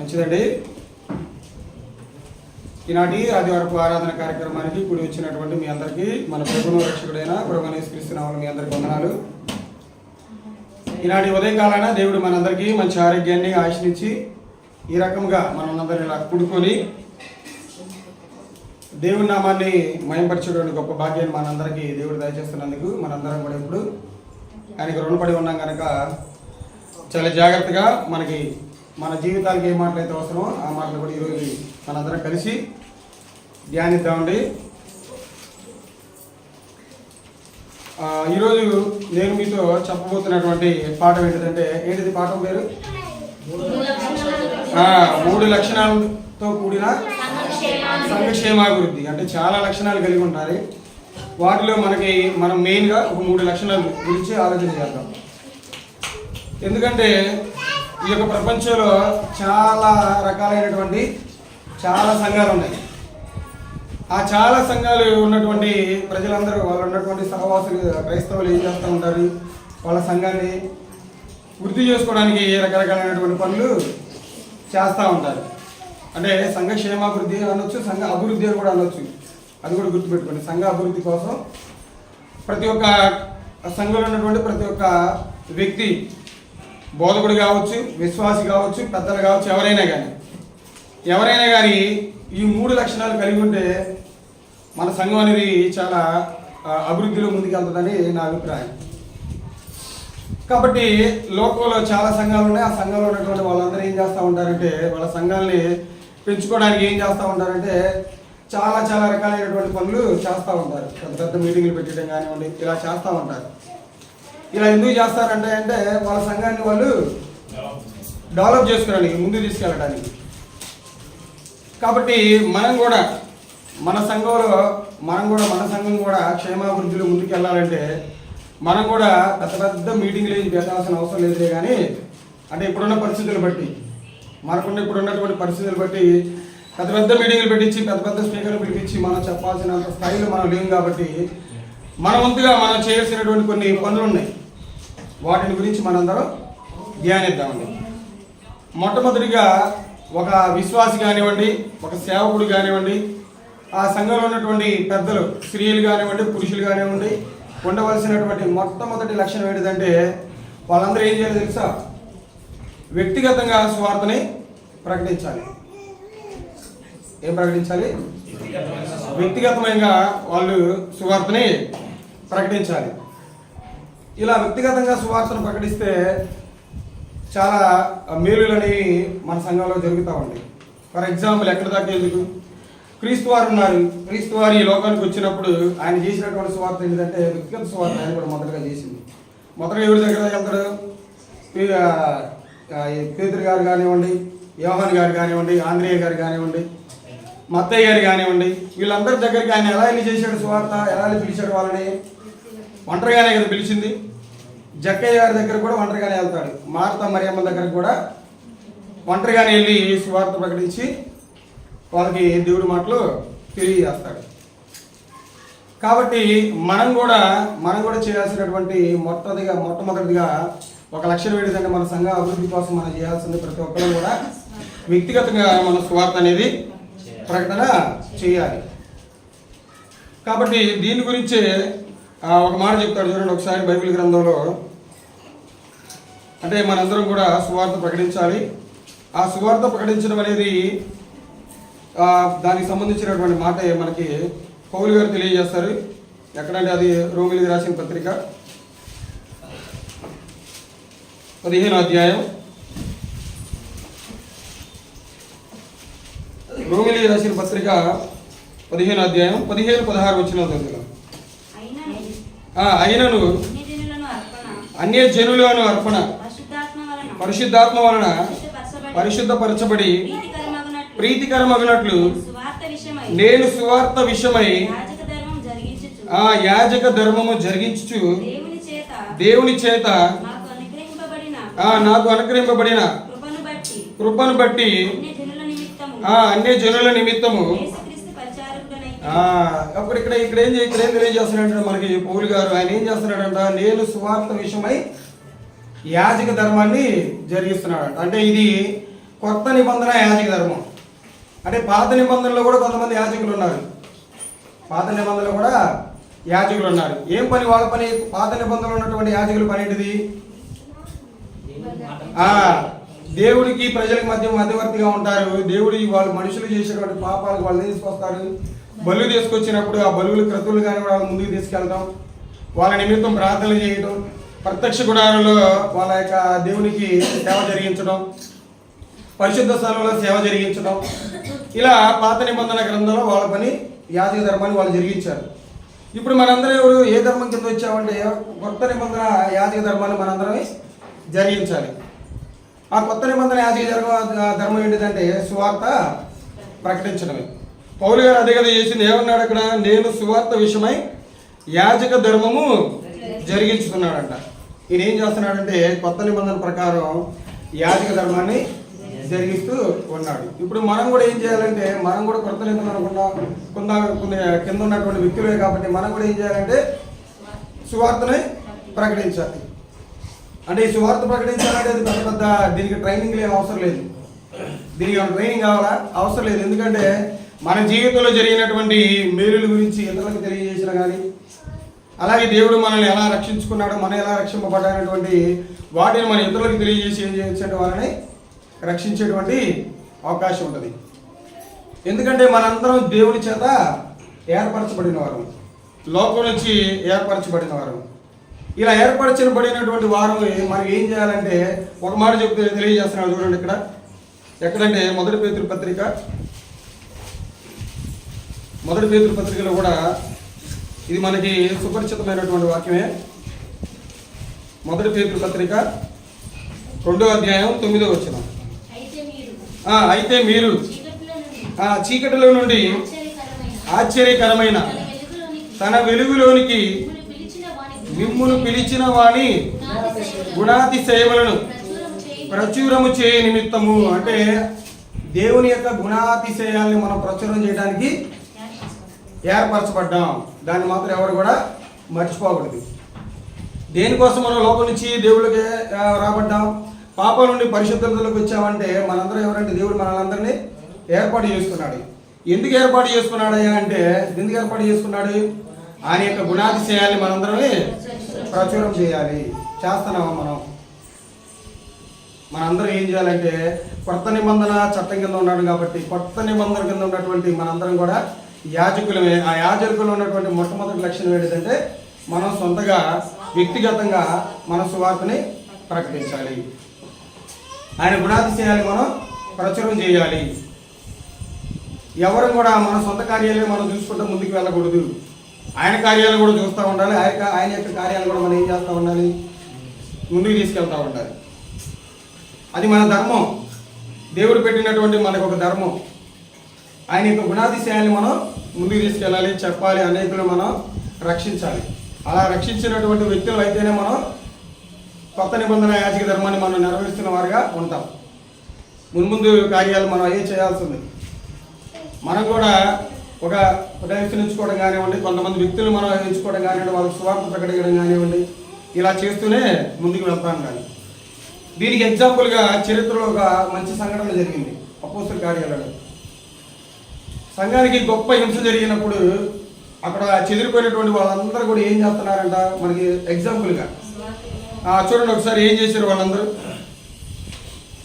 మంచిదండి. ఈనాటి ఆదివారపు ఆరాధన కార్యక్రమానికి కూడి వచ్చినటువంటి మీ అందరికీ మన ప్రభువును రక్షకుడైన ప్రభువైన యేసుక్రీస్తు నామమున మీ అందరికీ వందనాలు. ఈనాటి ఉదయకాలాన దేవుడు మనందరికీ మంచి ఆరోగ్యాన్ని ఆశించి ఈ రకంగా మనందరినీ ఇలా కూడుకొని దేవుని నామాన్ని మయంపరచేటువంటి గొప్ప భాగ్యాన్ని మనందరికీ దేవుడు దయచేస్తున్నందుకు మనందరం కూడా ఇప్పుడు ఆయనకు రుణపడి ఉన్నాం కనుక చాలా జాగ్రత్తగా మన జీవితానికి ఏ మాటలు అయితే అవసరమో ఆ మాటలు కూడా ఈరోజు మనందరం కలిసి ధ్యానిద్దామండి. ఈరోజు నేను మీతో చెప్పబోతున్నటువంటి పాఠం ఏంటిది పాఠం పేరు 3 లక్షణాలతో కూడిన సంఘక్షేమాభివృద్ధి. అంటే చాలా లక్షణాలు కలిగి ఉంటారు. వాటిలో మనం మెయిన్గా ఒక 3 లక్షణాల గురించి ఆలోచన చేద్దాం. ఎందుకంటే ఈ యొక్క ప్రపంచంలో చాలా రకాలైనటువంటి చాలా సంఘాలు ఉన్నాయి. ఆ చాలా సంఘాలు ఉన్నటువంటి ప్రజలందరూ వాళ్ళు ఉన్నటువంటి సహవాసులు క్రైస్తవులు ఏం చేస్తూ ఉంటారు, వాళ్ళ సంఘాన్ని వృద్ధి చేసుకోవడానికి రకరకాలైనటువంటి పనులు చేస్తూ ఉంటారు. అంటే సంఘ క్షేమాభివృద్ధి అనొచ్చు, సంఘ అభివృద్ధి అని కూడా అనొచ్చు. అది కూడా గుర్తుపెట్టుకోండి. సంఘ అభివృద్ధి కోసం ప్రతి ఒక్క సంఘంలో ఉన్నటువంటి ప్రతి ఒక్క వ్యక్తి, బోధకుడు కావచ్చు, విశ్వాసి కావచ్చు, పెద్దలు కావచ్చు, ఎవరైనా కానీ ఈ 3 లక్షణాలు కలిగి ఉంటే మన సంఘం అనేది చాలా అభివృద్ధిలో ముందుకెళ్తుందని నా అభిప్రాయం. కాబట్టి లోకంలో చాలా సంఘాలు ఉన్నాయి. ఆ సంఘంలో ఉన్నటువంటి వాళ్ళందరూ ఏం చేస్తూ ఉంటారంటే వాళ్ళ సంఘాలని పెంచుకోవడానికి ఏం చేస్తూ ఉంటారంటే చాలా చాలా రకాలైనటువంటి పనులు చేస్తూ ఉంటారు. పెద్ద పెద్ద మీటింగ్లు పెట్టడం కానివ్వండి, ఇలా చేస్తూ ఉంటారు. ఇలా ఎందుకు చేస్తారంటే వాళ్ళ సంఘాన్ని వాళ్ళు డెవలప్ చేసుకోవడానికి, ముందుకు తీసుకెళ్ళడానికి. కాబట్టి మన సంఘం కూడా క్షేమాభివృద్ధిలో ముందుకు వెళ్ళాలంటే మనం కూడా పెద్ద పెద్ద మీటింగ్లు పెట్టాల్సిన అవసరం లేదులే. కానీ అంటే ఇప్పుడున్న పరిస్థితులు బట్టి ఇప్పుడున్నటువంటి పరిస్థితులు బట్టి పెద్ద పెద్ద మీటింగ్లు పెట్టించి పెద్ద పెద్ద స్పీకర్లు పిలిపించి మనం చెప్పాల్సినంత స్థాయిలో మనం లేము. కాబట్టి మన వంతుగా మనం చేయాల్సినటువంటి కొన్ని పనులు ఉన్నాయి. వాటిని గురించి మనందరం ధ్యానిద్దామండి. మొట్టమొదటిగా ఒక విశ్వాసి కానివ్వండి, ఒక సేవకుడు కానివ్వండి, ఆ సంఘంలో ఉన్నటువంటి పెద్దలు, స్త్రీలు కానివ్వండి, పురుషులు కానివ్వండి, ఉండవలసినటువంటి మొట్టమొదటి లక్షణం ఏంటిదంటే వాళ్ళందరూ ఏం చేయాలి తెలుసా? వ్యక్తిగతంగా సువార్తని ప్రకటించాలి. ఏం ప్రకటించాలి? వ్యక్తిగతమైన వాళ్ళు సువార్తని ప్రకటించాలి. ఇలా వ్యక్తిగతంగా సువార్తను ప్రకటిస్తే చాలా మేలులు అనేవి మన సంఘంలో జరుగుతూ ఉంటాయి. ఫర్ ఎగ్జాంపుల్, ఎక్కడ దాకా ఎందుకు, క్రీస్తు వారు ఉన్నారు. క్రీస్తు వారు ఈ లోకానికి వచ్చినప్పుడు ఆయన చేసినటువంటి సువార్త ఏంటంటే వ్యక్తిగత సువార్త. ఆయన కూడా మొదటగా చేసింది. మొదటగా ఎవరి దగ్గర వెళ్తాడు? పేతురు గారు కానివ్వండి, యోహాన్ గారు కానివ్వండి, ఆంద్రేయ గారు కానివ్వండి, మత్తయ్య గారు కానివ్వండి, వీళ్ళందరి దగ్గరికి ఆయన ఎలా వెళ్ళి చేశాడు సువార్త? ఎలా పిలిచాడు వాళ్ళని? ఒంటరిగానే కదా పిలిచింది. జక్కయ్య గారి దగ్గర కూడా ఒంటరిగానే వెళ్తాడు. మార్తా మరియమ్మ దగ్గర కూడా ఒంటరిగానే వెళ్ళి సువార్త ప్రకటించి వాళ్ళకి దేవుడి మాటలు తెలియజేస్తాడు. కాబట్టి మనం కూడా చేయాల్సినటువంటి మొట్టమొదటిగా ఒక లక్ష్యం ఏంటంటే మన సంఘ అభివృద్ధి కోసం మనం చేయాల్సింది ప్రతి ఒక్కరు కూడా వ్యక్తిగతంగా మన సువార్త అనేది ప్రకటన చేయాలి. కాబట్టి దీని గురించి ఒక మాట చెప్తాడు చూడండి ఒకసారి బైబిల్ గ్రంథంలో. అంటే మనందరం కూడా సువార్త ప్రకటించాలి. ఆ సువార్త ప్రకటించడం అనేది దానికి సంబంధించినటువంటి మాట మనకి పౌలు గారు తెలియజేస్తారు. ఎక్కడంటే అది రోమిలికి రాసిన పత్రిక 15వ అధ్యాయం. రోమిలికి రాసిన పత్రిక 15వ అధ్యాయం 15-16 వచ్చిన దగ్గర, అయినను అన్యజనులను అర్పణ పరిశుద్ధాత్మ వలన పరిశుద్ధపరచబడి ప్రీతికరమగునట్లు నేను సువార్త విషయమై యాజక ధర్మము జరిగించుచు దేవుని చేత నాకు అనుగ్రహింపబడిన కృపను బట్టి అన్యజనుల నిమిత్తము అప్పుడు ఇక్కడ ఏం తెలియజేస్తున్నాడంటే మనకి పౌలు గారు, ఆయన ఏం చేస్తున్నాడంట? నేను సువార్త విషయమై యాజక ధర్మాన్ని జరిగిస్తున్నాడు. అంటే ఇది కొత్త నిబంధన యాజక ధర్మం. అంటే పాత నిబంధనలో కూడా కొంతమంది యాజకులు ఉన్నారు. పాత నిబంధనలో కూడా యాజకులు ఉన్నారు. ఏం పని వాళ్ళ పని? పాత నిబంధనలో ఉన్నటువంటి యాజకుల పని ఏంటిది? దేవుడికి ప్రజలకు మధ్యవర్తిగా ఉంటారు. దేవుడి వాళ్ళు మనుషులు చేసేటువంటి పాపాలకు వాళ్ళు తీసుకొస్తారు. బలు తీసుకొచ్చినప్పుడు ఆ బలువులు క్రతువులు కానీ వాళ్ళ ముందుకు తీసుకెళ్ళడం, వాళ్ళ నిమిత్తం ప్రార్థనలు చేయడం, ప్రత్యక్ష గుడారంలో వాళ్ళ యొక్క దేవునికి సేవ జరిగించడం, పరిశుద్ధ స్థలంలో సేవ జరిగించడం, ఇలా పాత నిబంధన గ్రంథంలో వాళ్ళ పని యాజక ధర్మాన్ని వాళ్ళు జరిగించారు. ఇప్పుడు మనందరం ఎవరు ఏ ధర్మం కింద వచ్చామంటే కొత్త నిబంధన యాజక ధర్మాన్ని మనందరం జరిగించాలి. ఆ కొత్త నిబంధన యాజక ధర్మం ఏంటిదంటే సువార్త ప్రకటించడమే. పౌలు గారు అదే కదా చేసింది. ఏమన్నాడు అక్కడ? నేను సువార్త విషయమై యాజక ధర్మము జరిగించుకున్నాడంట. ఈయన ఏం చేస్తున్నాడంటే కొత్త నిబంధన ప్రకారం యాజక ధర్మాన్ని జరిగిస్తూ ఉన్నాడు. ఇప్పుడు మనం కూడా ఏం చేయాలంటే, మనం కూడా కొత్త నిబంధన కింద ఉన్నటువంటి వ్యక్తులే కాబట్టి మనం కూడా ఏం చేయాలంటే సువార్తని ప్రకటించాలి. అంటే ఈ సువార్త ప్రకటించాలంటే అది పెద్ద పెద్ద దీనికి ట్రైనింగ్ ఏం అవసరం లేదు. దీనికి ఏమైనా ట్రైనింగ్ కావాలా? అవసరం లేదు. ఎందుకంటే మన జీవితంలో జరిగినటువంటి మేలుల గురించి ఇతరులకు తెలియజేసినా కానీ, అలాగే దేవుడు మనల్ని ఎలా రక్షించుకున్నాడో, మనం ఎలా రక్షింపబడినటువంటి వాటిని మన ఇతరులకు తెలియజేసి ఏం చేయొచ్చంటే వాళ్ళని రక్షించేటువంటి అవకాశం ఉంటుంది. ఎందుకంటే మనందరం దేవుడి చేత ఏర్పరచబడిన వారు, లోకం నుంచి ఏర్పరచబడిన వారు. ఇలా ఏర్పరచబడినటువంటి వారు మనం ఏం చేయాలంటే ఒక మాట చెప్తే తెలియజేస్తున్నాడు. చూడండి ఇక్కడ ఎక్కడంటే మొదటి పేతురు పత్రికలో కూడా ఇది మనకి సుపరిచితమైనటువంటి వాక్యమే. మొదటి పేతురు పత్రిక 2వ అధ్యాయం 9వ వచనం. అయితే మీరు చీకటిలో నుండి ఆశ్చర్యకరమైన తన వెలుగులోనికి మిమ్మును పిలిచిన వాని గుణాతిశయములను ప్రచురము చేయ నిమిత్తము. అంటే దేవుని యొక్క గుణాతిశయాల్ని మనం ప్రచురం చేయడానికి ఏర్పరచబడ్డాం. దాన్ని మాత్రం ఎవరు కూడా మర్చిపోకూడదు. దేనికోసం మనం లోపల నుంచి దేవుడికి రాబడ్డాం? పాపం నుండి పరిశుద్ధతలోకి వచ్చామంటే మనందరం ఎవరంటే దేవుడు మనల్ని ఏర్పాటు చేసుకున్నాడు. ఎందుకు ఏర్పాటు చేసుకున్నాడయ్యా అంటే, ఎందుకు ఏర్పాటు చేసుకున్నాడు? ఆయన యొక్క గుణాతిశయాల్ని మనందరమే ప్రచురం చేయాలి. చేస్తున్నామా? మనందరం ఏం చేయాలంటే కొత్త నిబంధన చట్టం కింద ఉన్నాడు కాబట్టి కొత్త నిబంధన కింద ఉన్నటువంటి మనందరం కూడా యాజకులమే. ఆ యాజకులు ఉన్నటువంటి మొట్టమొదటి లక్షణం ఏంటంటే మనం సొంతగా వ్యక్తిగతంగా మన సువార్తని ప్రకటించాలి. ఆయన గుణాతిశయాన్ని మనం ప్రచురం చేయాలి. ఎవరు కూడా మన సొంత కార్యాలయం మనం చూసుకుంటూ ముందుకు వెళ్ళకూడదు. ఆయన కార్యాలు కూడా చూస్తూ ఉండాలి. ఆయన యొక్క కార్యాలు కూడా మనం ఏం చేస్తూ ఉండాలి? ముందుకు తీసుకెళ్తూ ఉండాలి. అది మన ధర్మం. దేవుడు పెట్టినటువంటి మనకు ఒక ధర్మం. ఆయన యొక్క గుణాతిశయాన్ని మనం ముందుకు తీసుకెళ్ళాలి, చెప్పాలి, అనేకులు మనం రక్షించాలి. అలా రక్షించినటువంటి వ్యక్తులు అయితేనే మనం కొత్త నిబంధన యాజక ధర్మాన్ని మనం నెరవేరుస్తున్న వారుగా ఉంటాం. ముందు కార్యాలు మనం అయ్యే చేయాల్సింది. మనం కూడా ఒక ఎంచుకోవడం కానివ్వండి, కొంతమంది వ్యక్తులు మనం ఎంచుకోవడం కానివ్వండి, వాళ్ళకి సువార్త ప్రకటించడం కానివ్వండి, ఇలా చేస్తూనే ముందుకు వెళ్తాం. కానీ దీనికి ఎగ్జాంపుల్గా చరిత్రలో ఒక మంచి సంఘటన జరిగింది. అపోస్తల కార్యాలలో సంఘానికి గొప్ప హింస జరిగినప్పుడు అక్కడ చెదిరిపోయినటువంటి వాళ్ళందరూ కూడా ఏం చేస్తున్నారంట? మనకి ఎగ్జాంపుల్గా చూడండి ఒకసారి ఏం చేశారు వాళ్ళందరూ.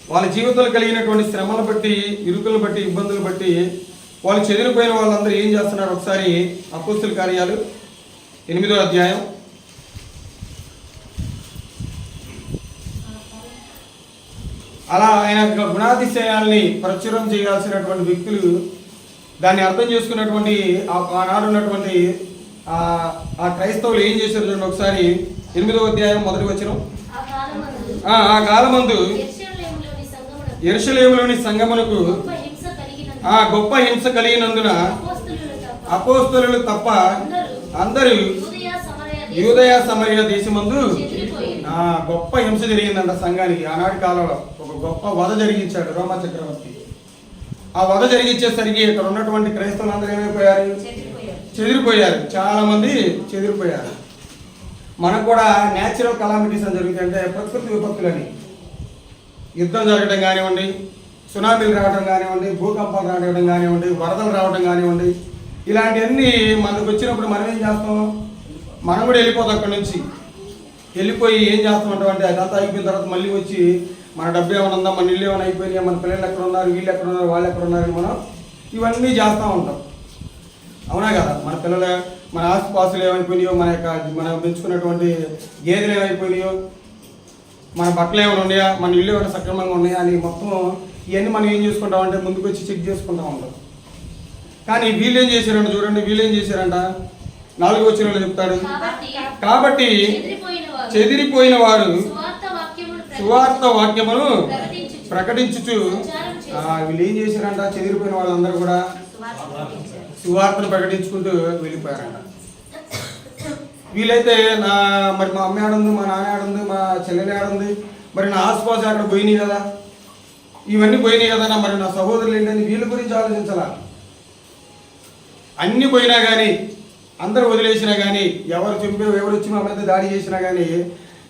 వాళ్ళ జీవితంలో కలిగినటువంటి శ్రమలను బట్టి, ఇరుకులను బట్టి, ఇబ్బందులు బట్టి వాళ్ళు చెదిరిపోయిన వాళ్ళందరూ ఏం చేస్తున్నారు? ఒకసారి అపోస్తల కార్యాలు 8వ అధ్యాయం అలా ఆయన గుణాతిశయాల్ని ప్రచురం చేయాల్సినటువంటి వ్యక్తులు దాన్ని అర్థం చేసుకున్నటువంటి ఆనాడు ఉన్నటువంటి ఆ క్రైస్తవులు ఏం చేశారు చూడండి ఒకసారి. 8వ అధ్యాయం 1వ వచనం. ఆ కాలమందు యెరూషలేములోని సంగమునకు గొప్ప హింస కలిగినందున అపోస్తలులు తప్ప అందరూ యూదయ సమరయ దేశమందు గొప్ప హింస జరిగిందంట సంఘానికి. ఆనాటి కాలంలో ఒక గొప్ప వధ జరిగించాడు రోమా చక్రవర్తి. ఆ వధ జరిగించేసరికి ఇక్కడ ఉన్నటువంటి క్రైస్తవులు అందరూ ఏమైపోయారు? చెదిరిపోయారు. చాలా మంది చెదిరిపోయారు. మనకు కూడా న్యాచురల్ కలామిటీస్ అని జరుగుతాయంటే ప్రకృతి విపత్తులని, యుద్ధం జరగడం కానివ్వండి, సునామీలు రావడం కానివ్వండి, భూకంపాలు రావడం కానివ్వండి, వరదలు రావడం కానివ్వండి, ఇలాంటివన్నీ మనకు వచ్చినప్పుడు మనం ఏం చేస్తాం? మనం కూడా వెళ్ళిపోతాం అక్కడి నుంచి. వెళ్ళిపోయి ఏం చేస్తామంటాం అంటే అదంతా అయిపోయిన తర్వాత మళ్ళీ వచ్చి మన డబ్బు ఏమైనా ఉందా, మన ఇల్లు ఏమైనా అయిపోయినాయి, మన పిల్లలు ఎక్కడ ఉన్నారు, వీళ్ళు ఎక్కడ ఉన్నారు, వాళ్ళు ఎక్కడ ఉన్నారని మనం ఇవన్నీ చేస్తూ ఉంటాం. అవునా కదా? మన పిల్లలు, మన ఆస్తిపాస్తులు ఏమైపోయినాయో, మనం పెంచుకున్నటువంటి గేదెలు ఏమైపోయినాయో, మన బట్టలు ఏమైనా ఉన్నాయా, మన ఇల్లు ఏమైనా సక్రమంగా ఉన్నాయా అని మొత్తం ఇవన్నీ మనం ఏం చేసుకుంటాం అంటే ముందుకు వచ్చి చెక్ చేసుకుంటూ ఉంటాం. కానీ వీళ్ళు ఏం చేశారంట చూడండి, వీళ్ళు ఏం చేశారంట 4వ వచనంలో చెప్తాడు, కాబట్టి చెదిరిపోయిన వారు సువార్త వాక్యమును ప్రకటించుచు. వీళ్ళు ఏం చేశారంట? చెదిరిపోయిన వాళ్ళందరూ కూడా సువార్తను ప్రకటించుకుంటూ వెళ్ళిపోయారంట. వీళ్ళైతే మరి మా అమ్మ ఆడుంది, మా నాన్న ఆడుంది, మా చెల్లెలు ఆడుంది, మరి నా ఆసుపాసు అక్కడ పోయినాయి కదా, ఇవన్నీ పోయినాయి కదా, మరి నా సహోదరులు ఏంటని వీళ్ళ గురించి ఆలోచించాలా? అన్నీ పోయినా కానీ, అందరూ వదిలేసినా కానీ, ఎవరు వచ్చి మా మీద దాడి చేసినా కానీ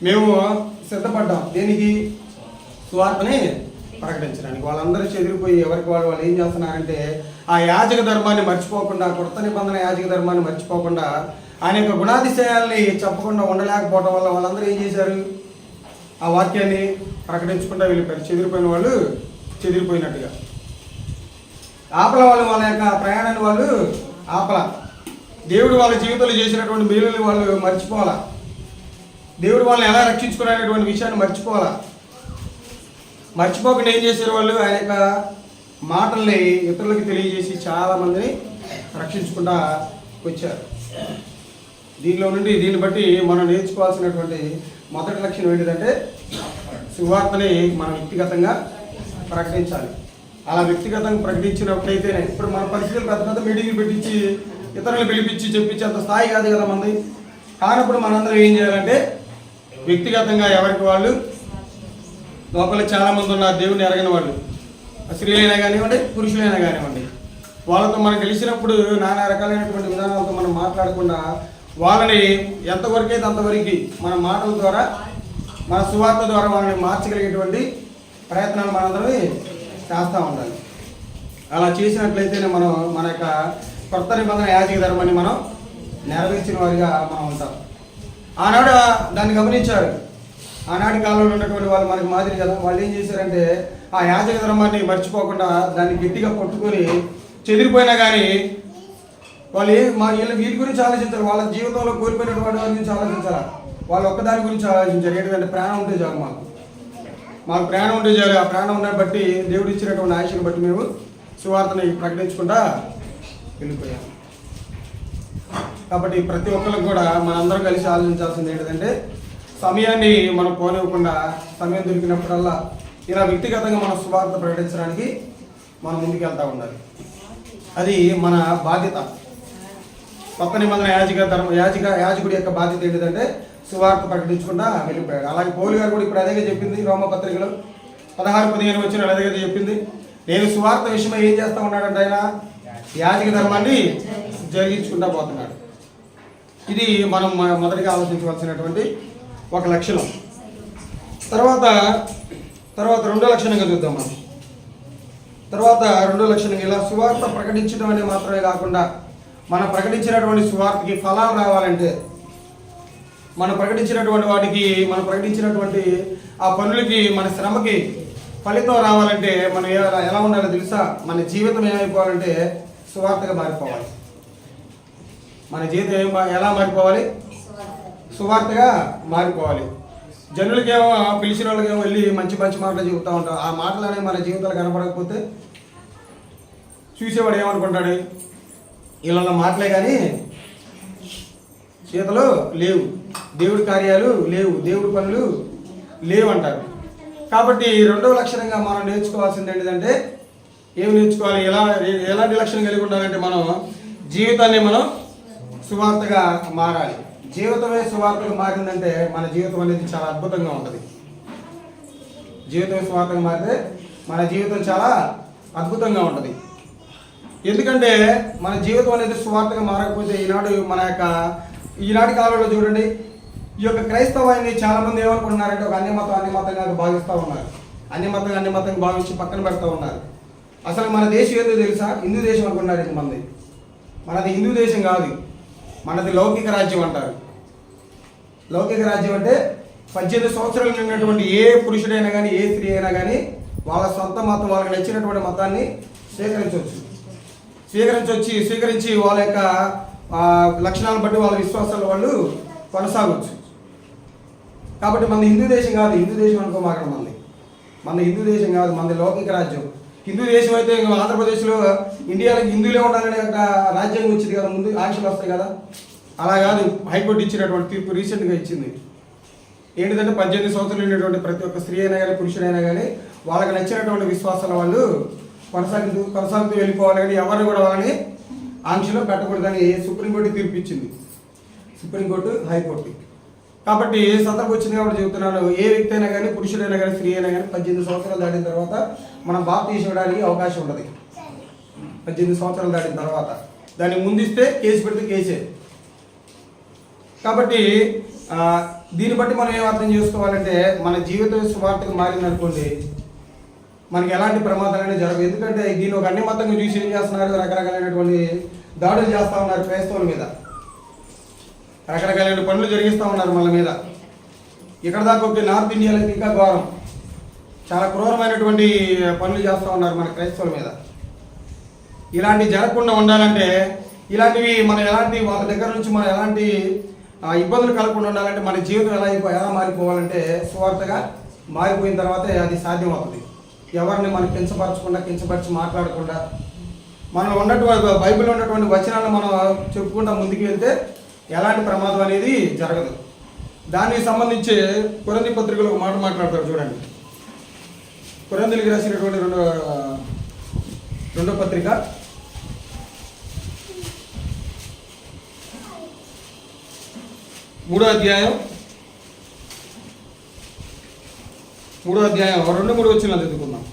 మేము సిద్ధపడ్డాం. దేనికి? సువార్తని ప్రకటించడానికి. వాళ్ళందరూ చెదిరిపోయి ఎవరికి వాళ్ళు ఏం చేస్తున్నారంటే ఆ యాజక ధర్మాన్ని మర్చిపోకుండా, కొత్త నిబంధన యాజక ధర్మాన్ని మర్చిపోకుండా, ఆయన యొక్క గుణాతిశయాల్ని చెప్పకుండా ఉండలేకపోవడం వల్ల వాళ్ళందరూ ఏం చేశారు? ఆ వాక్యాన్ని ప్రకటించుకుంటూ వెళ్ళిపోయారు. చెదిరిపోయిన వాళ్ళు చెదిరిపోయినట్టుగా. ఆపల వాళ్ళు వాళ్ళ యొక్క ప్రయాణాన్ని వాళ్ళు ఆపల. దేవుడు వాళ్ళ జీవితంలో చేసినటువంటి మేలుని వాళ్ళు మర్చిపోవాలా. దేవుడు వాళ్ళని ఎలా రక్షించుకునేటువంటి విషయాన్ని మర్చిపోవాలా. మర్చిపోకుండా ఏం చేశారు వాళ్ళు? ఆయన యొక్క మాటల్ని ఇతరులకు తెలియజేసి చాలా మందిని రక్షించుకుంటా వచ్చారు. దీన్ని బట్టి మనం నేర్చుకోవాల్సినటువంటి మొదటి లక్ష్యం ఏంటిదంటే సువార్తని మనం వ్యక్తిగతంగా ప్రకటించాలి. అలా వ్యక్తిగతంగా ప్రకటించినప్పుడైతేనే, ఇప్పుడు మన పరిస్థితులు పెద్ద పెద్ద మీటింగ్లు పెట్టించి ఇతరులు పిలిపించి చెప్పించి అంత స్థాయి కాదు కదా మంది. కానప్పుడు మనందరం ఏం చేయాలంటే వ్యక్తిగతంగా ఎవరికి వాళ్ళు, లోపల చాలామంది ఉన్నారు దేవుని ఎరగని వాళ్ళు, స్త్రీలైనా కానివ్వండి, పురుషులైనా కానివ్వండి, వాళ్ళతో మనం కలిసినప్పుడు నానా రకాలైనటువంటి విధానాలతో మనం మాట్లాడకుండా వాళ్ళని ఎంతవరకు అయితే అంతవరకు మన మాటల ద్వారా, మన సువార్త ద్వారా వాళ్ళని మార్చగలిగేటువంటి ప్రయత్నాలు మనందరం చేస్తూ ఉండాలి. అలా చేసినట్లయితేనే మనం మన యొక్క కొత్త నిబంధన యాజక ధర్మాన్ని మనం నెరవేర్చిన వారిగా మనం ఉంటాం. ఆనాడు దాన్ని గమనించారు. ఆనాటి కాలంలో ఉన్నటువంటి వాళ్ళు మనకు మాదిరి కదా. వాళ్ళు ఏం చేశారంటే ఆ యాజక ధర్మాన్ని మర్చిపోకుండా దాన్ని గట్టిగా పట్టుకొని చెదిరిపోయినా కానీ వాళ్ళు వీటి గురించి ఆలోచించారు. వాళ్ళ జీవితంలో కోల్పోయినటువంటి వారి గురించి ఆలోచించాలి. వాళ్ళు ఒక్కదాని గురించి ఆలోచించారు. ఏంటంటే ప్రాణం ఉంటే చాలు, మాకు ప్రాణం ఉంటే చాలు. ఆ ప్రాణం ఉండని బట్టి దేవుడు ఇచ్చినటువంటి ఆశను బట్టి మేము సువార్తని ప్రకటించకుండా వెళ్ళిపోయాము. కాబట్టి ప్రతి ఒక్కరికి కూడా మనందరం కలిసి ఆలోచించాల్సింది ఏంటంటే సమయాన్ని మనం పోనివ్వకుండా సమయం దొరికినప్పుడల్లా ఇలా వ్యక్తిగతంగా మన సువార్త ప్రకటించడానికి మనం ముందుకు వెళ్తూ ఉండాలి. అది మన బాధ్యత. కొత్త నిబంధన యాజకుడి యొక్క బాధ్యత ఏంటిదంటే సువార్త ప్రకటించకుండా వెళ్ళిపోయాడు. అలాగే పౌలు గారు కూడా ఇప్పుడు అదేగా చెప్పింది రోమపత్రికలో 16-15 వచ్చిన అదేగా చెప్పింది. నేను సువార్త విషయమై ఏం చేస్తూ ఉన్నాడంటే ఆయన యాజక ధర్మాన్ని జరిగించుకుంటా పోతున్నాడు. ఇది మనం మొదటిగా ఆలోచించవలసినటువంటి ఒక లక్షణం. తర్వాత రెండో లక్షణంగా చూద్దాం మనం. తర్వాత రెండో లక్షణంగా ఇలా సువార్త ప్రకటించడం అనేది మాత్రమే కాకుండా మనం ప్రకటించినటువంటి సువార్తకి ఫలాలు రావాలంటే, మనం ప్రకటించినటువంటి వాటికి, మనం ప్రకటించినటువంటి ఆ పనులకి, మన శ్రమకి ఫలితం రావాలంటే మనం ఎలా ఉండాలో తెలుసా? మన జీవితం ఏమైపోవాలంటే సువార్తగా మారిపోవాలి. మన జీవితం ఎలా మారిపోవాలి? సువార్తగా మారిపోవాలి. జనులకేమో, పిలిచిన వాళ్ళకేమో వెళ్ళి మంచి మాటలు చెబుతూ ఉంటాం. ఆ మాటలు అనేవి మన జీవితాలు కనపడకపోతే చూసేవాడు ఏమనుకుంటాడు? వీళ్ళ మాటలే కానీ చేతలు లేవు, దేవుడి కార్యాలు లేవు, దేవుడి పనులు లేవు అంటారు. కాబట్టి రెండవ లక్షణంగా మనం నేర్చుకోవాల్సింది ఏంటంటే, ఏమి నేర్చుకోవాలి? ఎలాంటి లక్షణం కలిగి ఉండాలంటే మనం జీవితాన్ని మనం సువార్తగా మారాలి. జీవితమే సువార్తగా మారిందంటే మన జీవితం అనేది చాలా అద్భుతంగా ఉంటుంది. జీవితమే సువార్తగా మారితే మన జీవితం చాలా అద్భుతంగా ఉంటుంది. ఎందుకంటే మన జీవితం అనేది సువార్తగా మారకపోతే ఈనాటి కాలంలో చూడండి, ఈ యొక్క క్రైస్తవాన్ని చాలా మంది ఏమనుకుంటున్నారంటే ఒక అన్యమతంగా భావిస్తూ ఉన్నారు. అన్ని మతంగా భావించి పక్కన పెడతా ఉన్నారు. అసలు మన దేశం ఏదో తెలుసా? హిందూ దేశం అనుకున్నారు ఇంతమంది. మనది హిందూ దేశం కాదు, మనది లౌకిక రాజ్యం అంటారు. లౌకిక రాజ్యం అంటే 18 సంవత్సరాలు నిన్నటువంటి ఏ పురుషుడైనా కానీ ఏ స్త్రీ అయినా కానీ వాళ్ళ సొంత మతం, వాళ్ళకి నచ్చినటువంటి మతాన్ని స్వీకరించి వాళ్ళ యొక్క లక్షణాలను బట్టి వాళ్ళ విశ్వాసాలు వాళ్ళు కొనసాగవచ్చు. కాబట్టి మన హిందూ దేశం కాదు, హిందూ దేశం అనుకోమాకండి. మన హిందూ దేశం కాదు, మనది లౌకిక రాజ్యం. హిందూ దేశం అయితే ఆంధ్రప్రదేశ్లో ఇండియాలో హిందువులే ఉండాలనే ఒక రాజ్యాంగం వచ్చింది కదా, ముందు ఆంక్షలు వస్తాయి కదా. అలా కాదు, హైకోర్టు ఇచ్చినటువంటి తీర్పు రీసెంట్గా ఇచ్చింది. ఏంటిదంటే 18 సంవత్సరాలు ఉండేటువంటి ప్రతి ఒక్క స్త్రీ అయినా కానీ పురుషుడైనా కానీ వాళ్ళకి నచ్చినటువంటి విశ్వాసాల వాళ్ళు కొనసాగుతూ వెళ్ళిపోవాలి, కానీ ఎవరిని కూడా వాళ్ళని ఆంక్షలో పెట్టకూడదని సుప్రీంకోర్టు తీర్పు ఇచ్చింది. Supreme court, high court. కాబట్టి సందర్భం వచ్చింది కాబట్టి చెబుతున్నాను, ఏ వ్యక్తి అయినా కానీ పురుషుడైనా కానీ స్త్రీ అయినా కానీ 18 సంవత్సరాలు దాటిన తర్వాత మనం బాప్తీసం ఇవ్వడానికి అవకాశం ఉండదు. 18 సంవత్సరాలు దాటిన తర్వాత దాన్ని ముందిస్తే కేసు పెడితే కేసే. కాబట్టి దీన్ని బట్టి మనం ఏం అర్థం చేసుకోవాలంటే, మన జీవితం సువార్తగా మారిందనుకోండి, మనకి ఎలాంటి ప్రమాదాలనే జరగదు. ఎందుకంటే దీన్ని ఒక అన్ని మతంగా చూసి ఏం చేస్తున్నారు, రకరకాలైనటువంటి దాడులు చేస్తూ ఉన్నారు క్రైస్తవుల మీద, రకరకాలైన పనులు జరిగిస్తూ ఉన్నారు మన మీద. ఇక్కడ దాకా ఒకటి నార్త్ ఇండియాలో ఇంకా ఘోరం, చాలా క్రూరమైనటువంటి పనులు చేస్తూ ఉన్నారు మన క్రైస్తవుల మీద. ఇలాంటివి జరగకుండా ఉండాలంటే, ఇలాంటివి మనం ఎలాంటి వాళ్ళ దగ్గర నుంచి మనం ఎలాంటి ఇబ్బందులు కలగకుండా ఉండాలంటే, మన జీవితం ఎలా మారిపోవాలంటే సువార్తగా మారిపోయిన తర్వాతే అది సాధ్యం అవుతుంది. ఎవరిని మనం కించపరిచి మాట్లాడకుండా, మనం ఉన్నటువంటి బైబిల్లో ఉన్నటువంటి వచనాలను మనం చెప్పుకుంటా ముందుకు వెళ్తే ఎలాంటి ప్రమాదం అనేది జరగదు. దానికి సంబంధించి కొరింథీ పత్రికలో ఒక మాట మాట్లాడతారు చూడండి. కొరింథీయులకు రాసినటువంటి రెండో పత్రిక 3వ అధ్యాయం 2-3 వచనాలు చదువుకుందాం.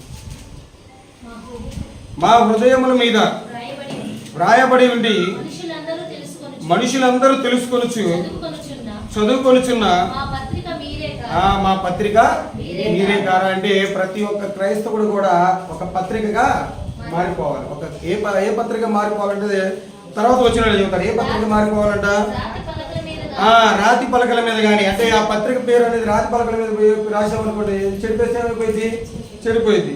మా హృదయముల మీద వ్రాయబడి ఉండి మనుషులందరూ తెలుసుకొనుచు చదువుకొనుచున్న మా పత్రిక మీరే కారా. అంటే ప్రతి ఒక్క క్రైస్తవుడు కూడా ఒక పత్రికగా మారిపోవాలి. ఏ పత్రిక మారిపోవాలంటే తర్వాత వచ్చిన చెబుతారు. ఏ పత్రిక మారిపోవాలంట? రాతి పలకల మీద కానీ, అంటే ఆ పత్రిక పేరు అనేది రాతి పలకల మీద రాసామనుకోండి, చెడిపోయింది.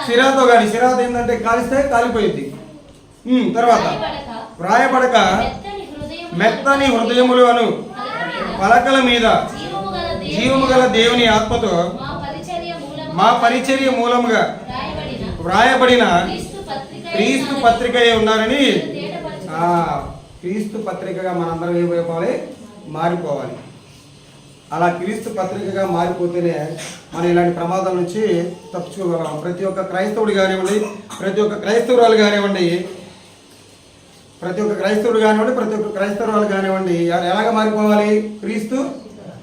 సిరాతో కానీ, సిరాత్ ఏంటంటే కాలిస్తే కాలిపోయింది. తర్వాత వ్రాయబడక మెత్తని హృదయములు అను పలకల మీద జీవము గల దేవుని ఆత్మతో మా పరిచర్య మూలముగా వ్రాయబడిన క్రీస్తు పత్రిక ఉన్నారని. క్రీస్తు పత్రికగా మనందరం ఏమైపోవాలి? మారిపోవాలి. అలా క్రీస్తు పత్రికగా మారిపోతేనే మనం ఇలాంటి ప్రమాదాల నుంచి తప్పించుకోగలం. ప్రతి ఒక్క క్రైస్తవుడు కానివ్వండి, ప్రతి ఒక్క క్రైస్తవురాలు కానివ్వండి, ప్రతి ఒక్క క్రైస్తవురాలు కానివ్వండి, ఎలాగ మారిపోవాలి? క్రీస్తు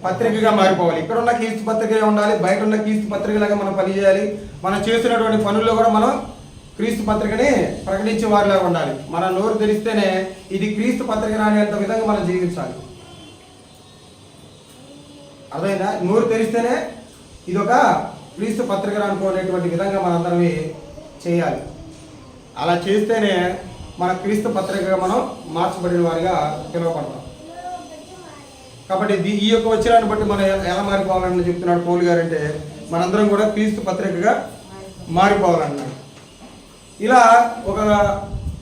పత్రికగా మారిపోవాలి. ఇక్కడ ఉన్న క్రీస్తు పత్రికగా ఉండాలి, బయట ఉన్న క్రీస్తు పత్రికలాగా మనం పనిచేయాలి. మనం చేస్తున్నటువంటి పనుల్లో కూడా మనం క్రీస్తు పత్రికని ప్రకటించే వారిలాగా ఉండాలి. మన నోరు తెరిస్తేనే ఇది క్రీస్తు పత్రిక అనేంత విధంగా మనం జీవించాలి. అర్థమైందా? నోరు తెరిస్తేనే ఇది ఒక క్రీస్తు పత్రిక అనుకునేటువంటి విధంగా మనందరం చేయాలి. అలా చేస్తేనే మన క్రీస్తు పత్రికగా మనం మార్చబడిన వారిగా పిలువపడతాం. కాబట్టి ఈ యొక్క వచనాన్ని బట్టి మనం ఎలా మారిపోవాలని చెప్తున్నాడు పౌలు గారు అంటే, మనందరం కూడా క్రీస్తు పత్రికగా మారిపోవాలన్నాడు. ఇలా ఒక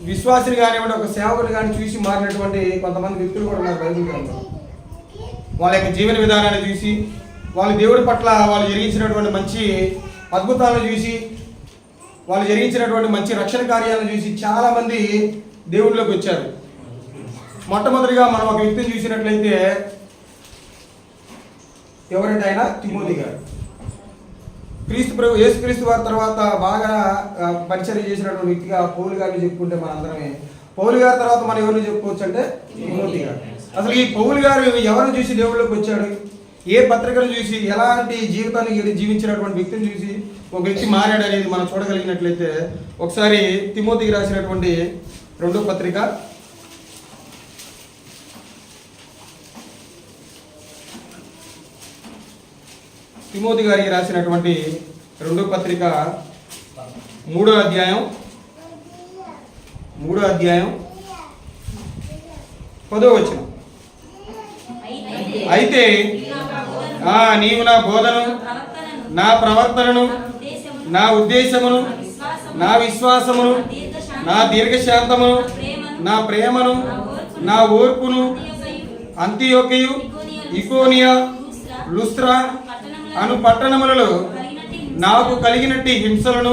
విశ్వాసిని కానివ్వండి, ఒక సేవకుని కానీ చూసి మారినటువంటి కొంతమంది వ్యక్తులు కూడా ఉన్నారు బైబిల్ గ్రంథంలో. వాళ్ళ యొక్క జీవన విధానాన్ని చూసి, వాళ్ళ దేవుడి పట్ల వాళ్ళు జరిగించినటువంటి మంచి అద్భుతాలను చూసి, వాళ్ళు జరిగించినటువంటి మంచి రక్షణ కార్యాలను చూసి చాలామంది దేవుడిలోకి వచ్చారు. మొట్టమొదటిగా మనం ఒక వ్యక్తిని చూసినట్లయితే ఎవరంటే ఆయన తిమోతి గారు. యేసుక్రీస్తు వారి తర్వాత బాగా పరిచర్య చేసినటువంటి వ్యక్తిగా పౌలు గారిని చెప్పుకుంటే మనందరమే. పౌలు గారి తర్వాత మనం ఎవరిని చెప్పుకోవచ్చు అంటే తిమోతి గారు. అసలు ఈ పౌలు గారు ఎవరిని చూసి దేవుళ్ళకి వచ్చాడు? ఏ పత్రికను చూసి, ఎలాంటి జీవితాన్ని జీవించినటువంటి వ్యక్తిని చూసి ఒక వ్యక్తి మారాడు అనేది మనం చూడగలిగినట్లయితే, ఒకసారి తిమోతికి రాసినటువంటి 2వ పత్రిక తిమోతి గారికి రాసినటువంటి రెండో పత్రిక 3వ అధ్యాయం 10వ వచనం. అయితే నీవు నా బోధను, నా ప్రవర్తనను, నా ఉద్దేశమును, నా విశ్వాసమును, నా దీర్ఘశాంతమును, నా ప్రేమను, నా ఓర్పును అంతియోకయు, ఇకోనియా, లుస్త్రా అను పట్టణములలో నాకు కలిగినట్టి హింసలను,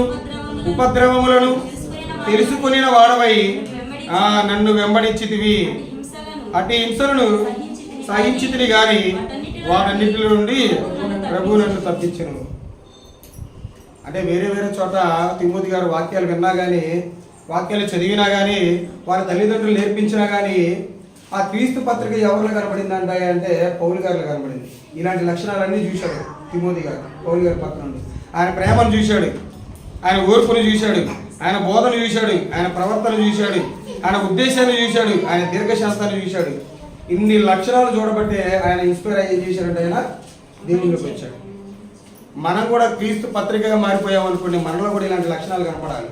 ఉపద్రవములను తెలుసుకొనిన వాడవై నన్ను వెంబడించితివి. అట్టి హింసలను సహించితిని గాని వాటన్నిటి నుండి ప్రభువు నన్ను తప్పించెను. అంటే వేరే వేరే చోట తిమోతి గారు వాక్యాలు విన్నా కానీ, వాక్యాలు చదివినా కానీ, వారి తల్లిదండ్రులు నేర్పించినా కానీ ఆ క్రీస్తు పత్రిక ఎవరిలో కనబడిందంట అంటే పౌలు గారిలో కనబడింది. ఇలాంటి లక్షణాలన్నీ చూశాడు తిమోతి గారు పౌలు గారి పక్కన నుండి. ఆయన ప్రేమను చూశాడు, ఆయన ఓర్పును చూశాడు, ఆయన బోధన చూశాడు, ఆయన ప్రవర్తన చూశాడు, ఆయన ఉద్దేశాన్ని చూశాడు, ఆయన దీర్ఘశాంతాన్ని చూశాడు. ఇన్ని లక్షణాలు చూడబట్టే ఆయన ఇన్స్పైర్ అయ్యి ఏం చేశాడంటే ఆయన దేవుళ్ళకి వచ్చాడు. మనం కూడా క్రీస్తు పత్రికగా మారిపోయాం అనుకోండి, మనలో కూడా ఇలాంటి లక్షణాలు కనపడాలి.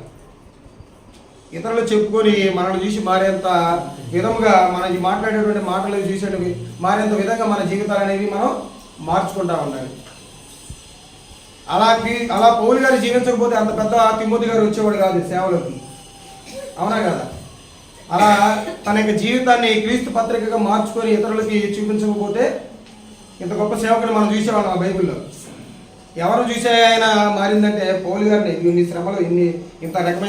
ఇతరులు చెప్పుకొని మనల్ని చూసి మారేంత విధముగా మన మాట్లాడేటువంటి మాటలు చూసేటివి మారేంత విధంగా మన జీవితాలు అనేవి మనం మార్చుకుంటా ఉండాలి. అలా పౌలు గారు జీవించకపోతే అంత పెద్ద తిమోతి గారు వచ్చేవాడు కాదు సేవలోకి, అవునా కదా? అలా తన యొక్క జీవితాన్ని క్రీస్తు పత్రికగా మార్చుకొని ఇతరులకి చూపించకపోతే ఇంత గొప్ప సేవకుని మనం చూసేవాళ్ళం ఆ బైబిల్లో. ఎవరు చూసే ఆయన మారిందంటే పౌలు గారిని. ఇన్ని శ్రమలు,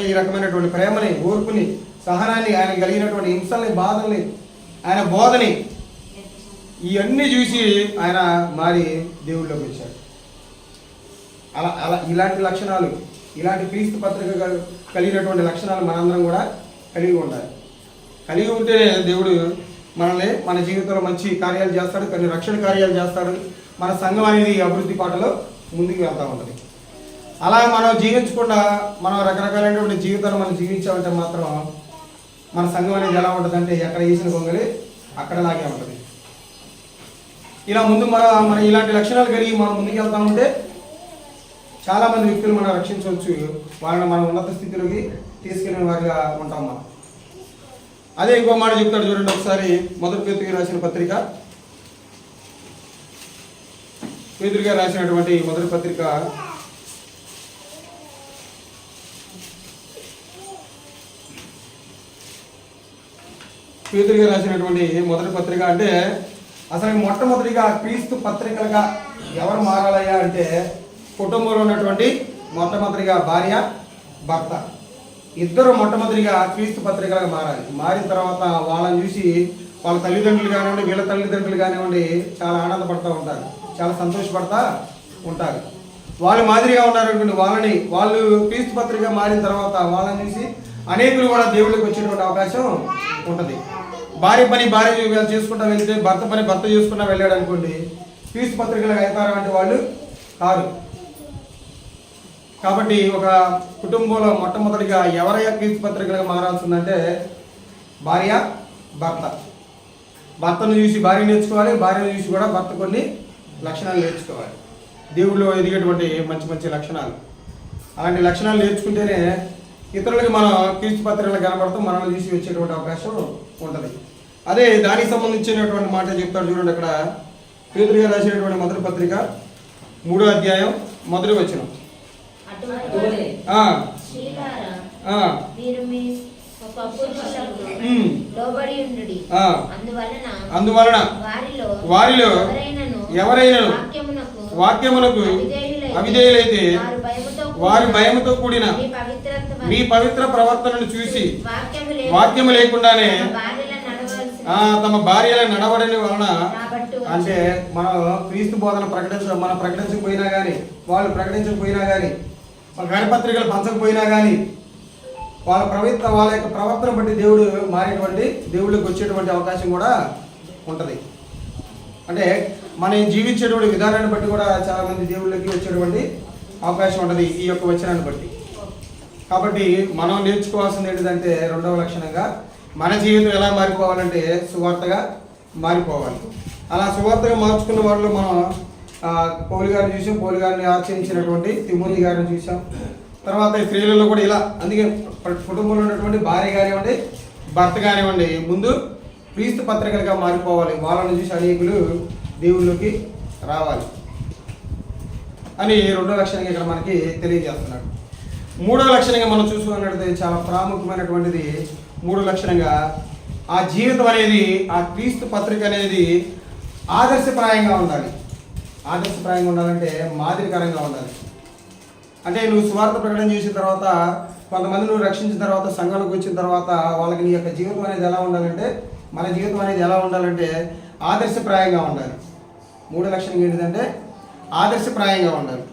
ఈ రకమైనటువంటి ప్రేమని, ఓర్పుని, సహనాన్ని, ఆయన కలిగినటువంటి హింసల్ని, బాధల్ని, ఆయన బోధని ఇవన్నీ చూసి ఆయన మారి దేవుళ్ళలోకి వచ్చాడు. అలా ఇలాంటి లక్షణాలు, ఇలాంటి క్రీస్తు పత్రిక కలిగినటువంటి లక్షణాలు మనందరం కూడా కలిగి ఉండాలి. కలిగి ఉంటే దేవుడు మనల్ని మన జీవితంలో మంచి కార్యాలు చేస్తాడు, కొన్ని రక్షణ కార్యాలు చేస్తాడు. మన సంఘం అనేది అభివృద్ధి పాటలో ముందుకు వెళ్తూ ఉంటుంది. అలా మనం జీవించకుండా మనం రకరకాలైనటువంటి జీవితాలు మనం జీవించామంటే మాత్రం మన సంఘం అనేది ఎలా ఉంటుంది అంటే ఎక్కడ వేసిన గొంగలి అక్కడలాగే ఉంటుంది. ఇలా ముందు మన ఇలాంటి లక్షణాలు కలిగి మనం ముందుకు వెళ్తా ఉంటే చాలామంది వ్యక్తులు మనం రక్షించవచ్చు, వాళ్ళని మనం ఉన్నత స్థితిలోకి తీసుకెళ్ళిన వారిగా ఉంటాం మనం. అదే ఇంకో మాట చెప్తాడు చూడండి ఒకసారి. మొదటి పేతురుకి రాసిన పత్రిక, పేతురుగా రాసినటువంటి మొదటి పత్రిక 1 అంటే అసలు మొట్టమొదటిగా క్రీస్తు పత్రికలుగా ఎవరు మారాలయ్యా అంటే కుటుంబంలో ఉన్నటువంటి మొట్టమొదటిగా భార్య, భర్త ఇద్దరు మొట్టమొదటిగా క్రీస్తు పత్రికలుగా మారాలి. మారిన తర్వాత వాళ్ళని చూసి వాళ్ళ తల్లిదండ్రులు కానివ్వండి, వీళ్ళ తల్లిదండ్రులు కానివ్వండి చాలా ఆనందపడుతూ ఉంటారు, చాలా సంతోషపడతా ఉంటారు. వాళ్ళు మాదిరిగా ఉన్నారనుకోండి, వాళ్ళు క్రీస్తు పత్రిక మారిన తర్వాత వాళ్ళని చూసి అనేకులు కూడా దేవుళ్ళకి వచ్చేటువంటి అవకాశం ఉంటుంది. భార్య పని భార్య చేసుకుంటా వెళ్తే, భర్త పని భర్త చేసుకుంటా వెళ్ళాడు అనుకోండి, క్రీస్తు పత్రికలుగా అవుతారు అంటే వాళ్ళు కారు. కాబట్టి ఒక కుటుంబంలో మొట్టమొదటిగా ఎవరైనా క్రీస్తు పత్రికలుగా మారాల్సిందంటే భార్య, భర్త. భర్తను చూసి భార్య నేర్చుకోవాలి, భార్యను చూసి కూడా భర్త కొన్ని లక్షణాలు నేర్చుకోవాలి. దేవుళ్ళు ఎదిగేటువంటి మంచి మంచి లక్షణాలు. అలాంటి లక్షణాలు నేర్చుకుంటేనే ఇతరులకి మనం క్రీస్తు పత్రికలు కనబడతాం, మనల్ని చూసి వచ్చేటువంటి అవకాశం ఉంటుంది. అదే దానికి సంబంధించినటువంటి మాట చెప్తాడు చూడండి. అక్కడ పేతురుగా రాసినటువంటి మొదటి పత్రిక 3వ అధ్యాయం 1వ వచనం. అందువలన వారిలో ఎవరైనా వాక్యమునకు అవిధేయులైతే వారి భయముతో కూడిన మీ పవిత్ర ప్రవర్తనను చూసి వాక్యము లేకుండానే తమ భార్యల నడవడని వలన, అంటే మనం క్రీస్తు బోధన మనం ప్రకటించకపోయినా కానీ, వాళ్ళు ప్రకటించకపోయినా కానీ, వాళ్ళ కరపత్రికలు పంచకపోయినా కానీ, వాళ్ళ యొక్క ప్రవర్తన బట్టి దేవుడు మారేటువంటి దేవుళ్ళకి వచ్చేటువంటి అవకాశం కూడా ఉంటుంది. అంటే మనం జీవించేటువంటి విధానాన్ని బట్టి కూడా చాలామంది దేవుళ్ళకి వచ్చేటువంటి అవకాశం ఉంటుంది ఈ యొక్క వచనాన్ని బట్టి. కాబట్టి మనం నేర్చుకోవాల్సింది ఏంటిదంటే రెండవ లక్షణంగా మన జీవితం ఎలా మారిపోవాలంటే సువార్తగా మారిపోవాలి. అలా సువార్తగా మార్చుకున్న వాళ్ళు మనం పౌలు గారిని చూసాం, పౌలు గారిని ఆచరించినటువంటి తిమోతి గారిని చూసాం. తర్వాత ఈ స్త్రీలలో కూడా ఇలా, అందుకే కుటుంబంలో ఉన్నటువంటి భార్య కానివ్వండి, భర్త కానివ్వండి, ముందు క్రీస్తు పత్రికలుగా మారిపోవాలి. వాళ్ళని చూసి అనేకులు దేవుళ్ళకి రావాలి అని రెండో లక్షణంగా ఇక్కడ మనకి తెలియజేస్తున్నాడు. మూడో లక్షణంగా మనం చూసుకున్నట్లయితే చాలా ప్రాముఖ్యమైనటువంటిది. మూడో లక్షణంగా ఆ జీవితం అనేది, ఆ క్రీస్తు పత్రిక అనేది ఆదర్శప్రాయంగా ఉండాలి. ఆదర్శప్రాయంగా ఉండాలంటే మాదిరికరంగా ఉండాలి. అంటే నువ్వు సువార్త ప్రకటన చేసిన తర్వాత, కొంతమంది నువ్వు రక్షించిన తర్వాత, సంఘంలోకి వచ్చిన తర్వాత వాళ్ళకి నీ యొక్క జీవితం అనేది ఎలా ఉండాలంటే, మన జీవితం అనేది ఎలా ఉండాలంటే ఆదర్శప్రాయంగా ఉండాలి. మూడో లక్షణం ఏంటిదంటే ఆదర్శప్రాయంగా ఉండాలి,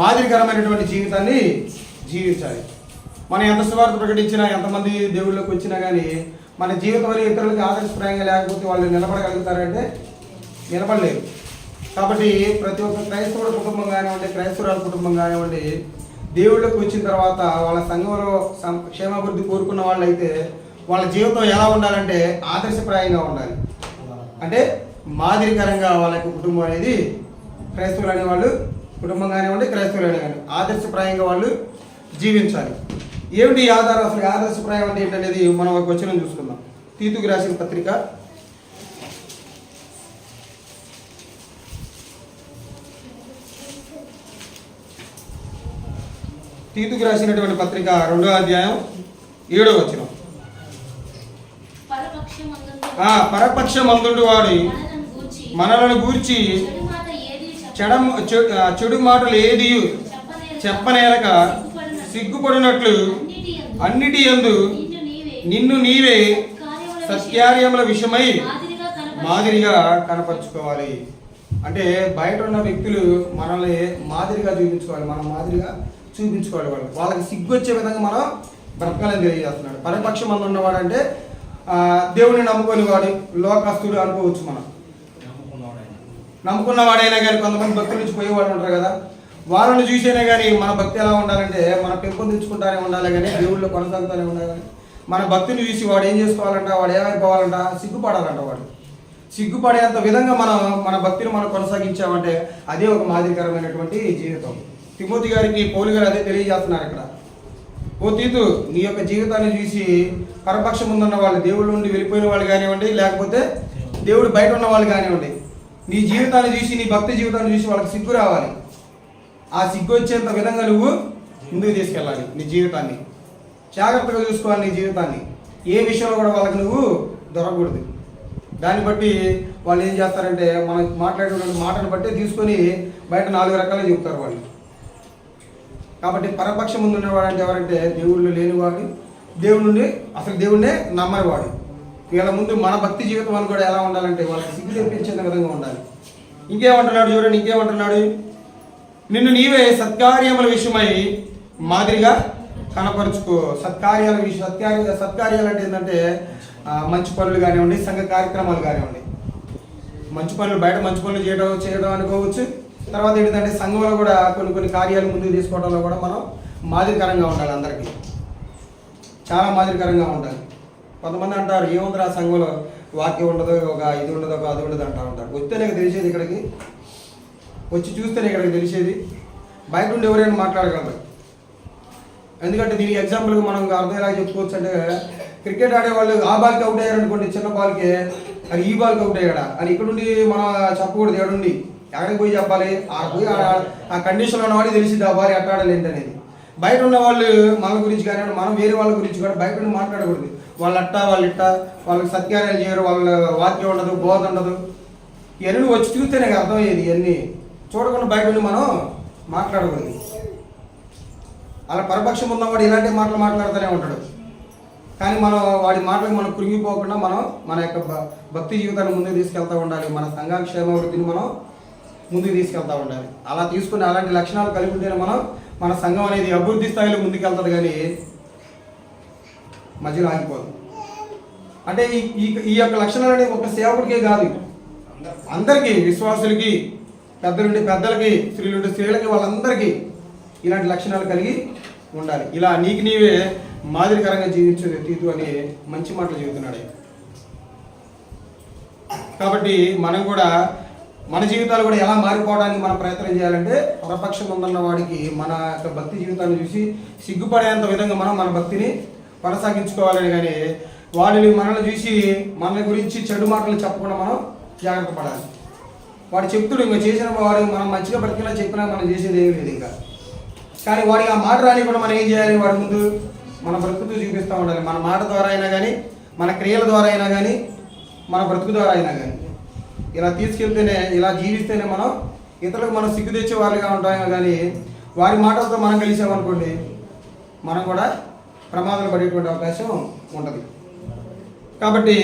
మాదిరికరమైనటువంటి జీవితాన్ని జీవించాలి. మనం ఎంత సువార్త ప్రకటించినా, ఎంతమంది దేవుళ్ళకి వచ్చినా కానీ మన జీవితం అనేది ఇతరులకి ఆదర్శప్రాయంగా లేకపోతే వాళ్ళు నిలబడగలుగుతారంటే నిలబడలేరు. కాబట్టి ప్రతి ఒక్క క్రైస్తవుల కుటుంబం కానివ్వండి, క్రైస్తవురాల కుటుంబం కానివ్వండి, దేవుళ్ళకి వచ్చిన తర్వాత వాళ్ళ సంఘంలో క్షేమాభివృద్ధి కోరుకున్న వాళ్ళైతే వాళ్ళ జీవితం ఎలా ఉండాలంటే ఆదర్శప్రాయంగా ఉండాలి. అంటే మాదిరికరంగా వాళ్ళ కుటుంబం అనేది, క్రైస్తవులు అనేవాళ్ళు కుటుంబం కానివ్వండి, క్రైస్తవులు అనేవాళ్ళు ఆదర్శప్రాయంగా వాళ్ళు జీవించాలి. ఏమిటి ఆధారం, అసలు ఆదర్శప్రాయం అంటే ఏంటనేది మనం ఒక వచనం చూసుకుందాం. తీతుకు రాసిన పత్రిక 2వ అధ్యాయం 7వ వచనం. పరపక్షమందుండు వాడు మనలను గూర్చి చెడు మాటలు ఏది చెప్పనేరక సిగ్గుపడినట్లు అన్నిటి యందు నిన్ను నీవే సత్కార్యముల విషయమై మాదిరిగా కనపరుచుకోవాలి. అంటే బయట ఉన్న వ్యక్తులు మనల్ని మాదిరిగా చూపించుకోవాలి, మనం మాదిరిగా చూపించుకోవాలి. వాళ్ళకి సిగ్గు వచ్చే విధంగా మనం బ్రతకాలని తెలియజేస్తున్నాడు. పరపక్షం మంది ఉన్నవాడు అంటే దేవుని నమ్ముకొని వాడు, లోకస్తుడు అనుకోవచ్చు. మనం నమ్ముకున్నవాడైనా కానీ కొంతమంది భక్తుల నుంచి పోయేవాడు ఉంటారు కదా, వాళ్ళని చూసైనా కానీ మన భక్తి ఎలా ఉండాలంటే మనం పెంపొందించుకుంటానే ఉండాలి, కానీ దేవుళ్ళు కొనసాగుతూనే ఉండాలి. కానీ మన భక్తిని చూసి వాడు ఏం చేసుకోవాలంట, వాడు ఏమైపోవాలంట, సిగ్గుపడాలంట. వాడు సిగ్గుపడేంత విధంగా మన భక్తిని మనం కొనసాగించామంటే అదే ఒక మాదిరికరమైనటువంటి జీవితం. తిమోతి గారికి పౌలు గారు అదే తెలియజేస్తున్నారు ఇక్కడ. ఓ తీతు, నీ యొక్క జీవితాన్ని చూసి పరపక్షం ముందున్న వాళ్ళు, దేవుళ్ళ నుండి వెళ్ళిపోయిన వాళ్ళు కానివ్వండి, లేకపోతే దేవుడు బయట ఉన్న వాళ్ళు కానివ్వండి, నీ జీవితాన్ని చూసి, నీ భక్తి జీవితాన్ని చూసి వాళ్ళకి సిగ్గు రావాలి. ఆ సిగ్గు వచ్చేంత విధంగా నువ్వు ముందుకు తీసుకెళ్ళాలి. నీ జీవితాన్ని జాగ్రత్తగా చూసుకోవాలి. నీ జీవితాన్ని ఏ విషయంలో కూడా వాళ్ళకి నువ్వు దొరకకూడదు. దాన్ని బట్టి వాళ్ళు ఏం చేస్తారంటే మనం మాట్లాడే మాటను బట్టి తీసుకొని బయట 4 రకాలుగా చెప్తారు వాళ్ళు. కాబట్టి పరపక్షం ముందు ఉన్నవాడు అంటే ఎవరంటే దేవుళ్ళు లేనివాడు, దేవుడి నుండి అసలు దేవుడినే నమ్మనివాడు. వీళ్ళ ముందు మన భక్తి జీవితం అని కూడా ఎలా ఉండాలంటే వాళ్ళకి సిగ్గు తెప్పించే విధంగా ఉండాలి. ఇంకేమంటున్నాడు చూడండి, ఇంకేమంటున్నాడు, నిన్ను నీవే సత్కార్యముల విషయమై మాదిరిగా కనపరుచుకో. సత్కార్యాలు అంటే ఏంటంటే మంచి పనులు కానివ్వండి, సంఘ కార్యక్రమాలు కానివ్వండి, మంచి పనులు, బయట మంచి పనులు చేయడం అనుకోవచ్చు. తర్వాత ఏంటంటే సంఘంలో కూడా కొన్ని కార్యాలు ముందుకు తీసుకోవడంలో కూడా మనం మాదిరికరంగా ఉండాలి. అందరికీ చాలా మాదిరికరంగా ఉండాలి. కొంతమంది అంటారు, ఏముందిరా సంఘంలో వాక్యం ఉండదు, ఒక ఇది ఉండదు, ఒక అది ఉండదు అంటూ ఉంటారు. వస్తేనే తెలిసేది, ఇక్కడికి వచ్చి చూస్తేనే ఇక్కడికి తెలిసేది. బయట నుండి ఎవరైనా మాట్లాడగలరు. ఎందుకంటే దీనికి ఎగ్జాంపుల్గా మనం అర్థమయ్యేలా చెప్పుకోవచ్చు. అంటే క్రికెట్ ఆడేవాళ్ళు ఆ బాల్కి అవుట్ అయ్యారు అనుకోండి, చిన్న బాల్కి, అది ఈ బాల్కి అవుట్ అయ్యాడా అని ఇక్కడ నుండి మనం చెప్పకూడదు. ఏడుండి ఎక్కడికి పోయి చెప్పాలి, పోయి ఆ కండిషన్లో ఉన్న వాడికి తెలిసింది ఆ బాల్ ఎట్లా ఆడాలి ఏంటనేది. బయట ఉన్న వాళ్ళు మన గురించి కానీ మనం వేరే వాళ్ళ గురించి కూడా బయట నుండి మాట్లాడకూడదు. వాళ్ళు అట్టా, వాళ్ళు ఇట్టా, వాళ్ళకి సత్కార్యాలు చేయరు, వాళ్ళ వాక్యం ఉండదు, బోధ ఉండదు. ఇవన్నీ వచ్చి చూస్తేనే అర్థమయ్యేది. ఇవన్నీ చూడకుండా బయట నుండి మనం మాట్లాడకూడదు. అలా పరపక్షం ఉన్నవాడు ఇలాంటి మాటలు మాట్లాడుతూనే ఉంటాడు. కానీ మనం వాడి మాటలకు మనం కృంగిపోకుండా మనం మన యొక్క భక్తి జీవితాన్ని ముందుకు తీసుకెళ్తూ ఉండాలి. మన సంఘ క్షేమాభివృద్ధిని మనం ముందుకు తీసుకెళ్తూ ఉండాలి. అలా తీసుకుని అలాంటి లక్షణాలు కలిగి ఉంటేనే మన సంఘం అనేది అభివృద్ధి స్థాయిలో ముందుకెళ్తుంది, కానీ మధ్యలో ఆగిపోదు. అంటే ఈ యొక్క లక్షణాలు అనేవి ఒక సేవకుడికే కాదు, అందరికీ, విశ్వాసులకి, పెద్దలుండి పెద్దలకి, స్త్రీలుండి స్త్రీలకి, వాళ్ళందరికీ ఇలాంటి లక్షణాలు కలిగి ఉండాలి. ఇలా నీకు నీవే మాదిరికరంగా జీవించే తీతు అని మంచి మాటలు చెబుతున్నాడు. కాబట్టి మనం కూడా మన జీవితాలు కూడా ఎలా మారిపోవడానికి మనం ప్రయత్నం చేయాలంటే పరపక్షం ఉందన్న వాడికి మన యొక్క భక్తి జీవితాన్ని చూసి సిగ్గుపడేంత విధంగా మనం మన భక్తిని కొనసాగించుకోవాలని, కానీ వాడిని మనల్ని చూసి మన గురించి చెడు మాటలు చెప్పకుండా మనం జాగ్రత్త పడాలి. వాడు చెప్తుడు ఇంకా చేసిన వాడు మనం మంచిగా బ్రతికినా చెప్పినా మనం చేసేది ఏమీ లేదు ఇంకా. కానీ వాడికి ఆ మాట రాని కూడా మనం ఏం చేయాలి, వాడి ముందు మన బ్రతుకుతూ చూపిస్తూ ఉండాలి. మన మాట ద్వారా అయినా కానీ, మన క్రియల ద్వారా అయినా కానీ, మన బ్రతుకు ద్వారా అయినా కానీ ఇలా తీసుకెళ్తేనే, ఇలా జీవిస్తేనే మనం ఇతరులకు మనం సిగ్గు తెచ్చే వాళ్ళుగా ఉంటామో. కానీ వారి మాటలతో మనం కలిసామనుకోండి, మనం కూడా ప్రమాదాలు పడేటువంటి అవకాశం ఉంటుంది. కాబట్టి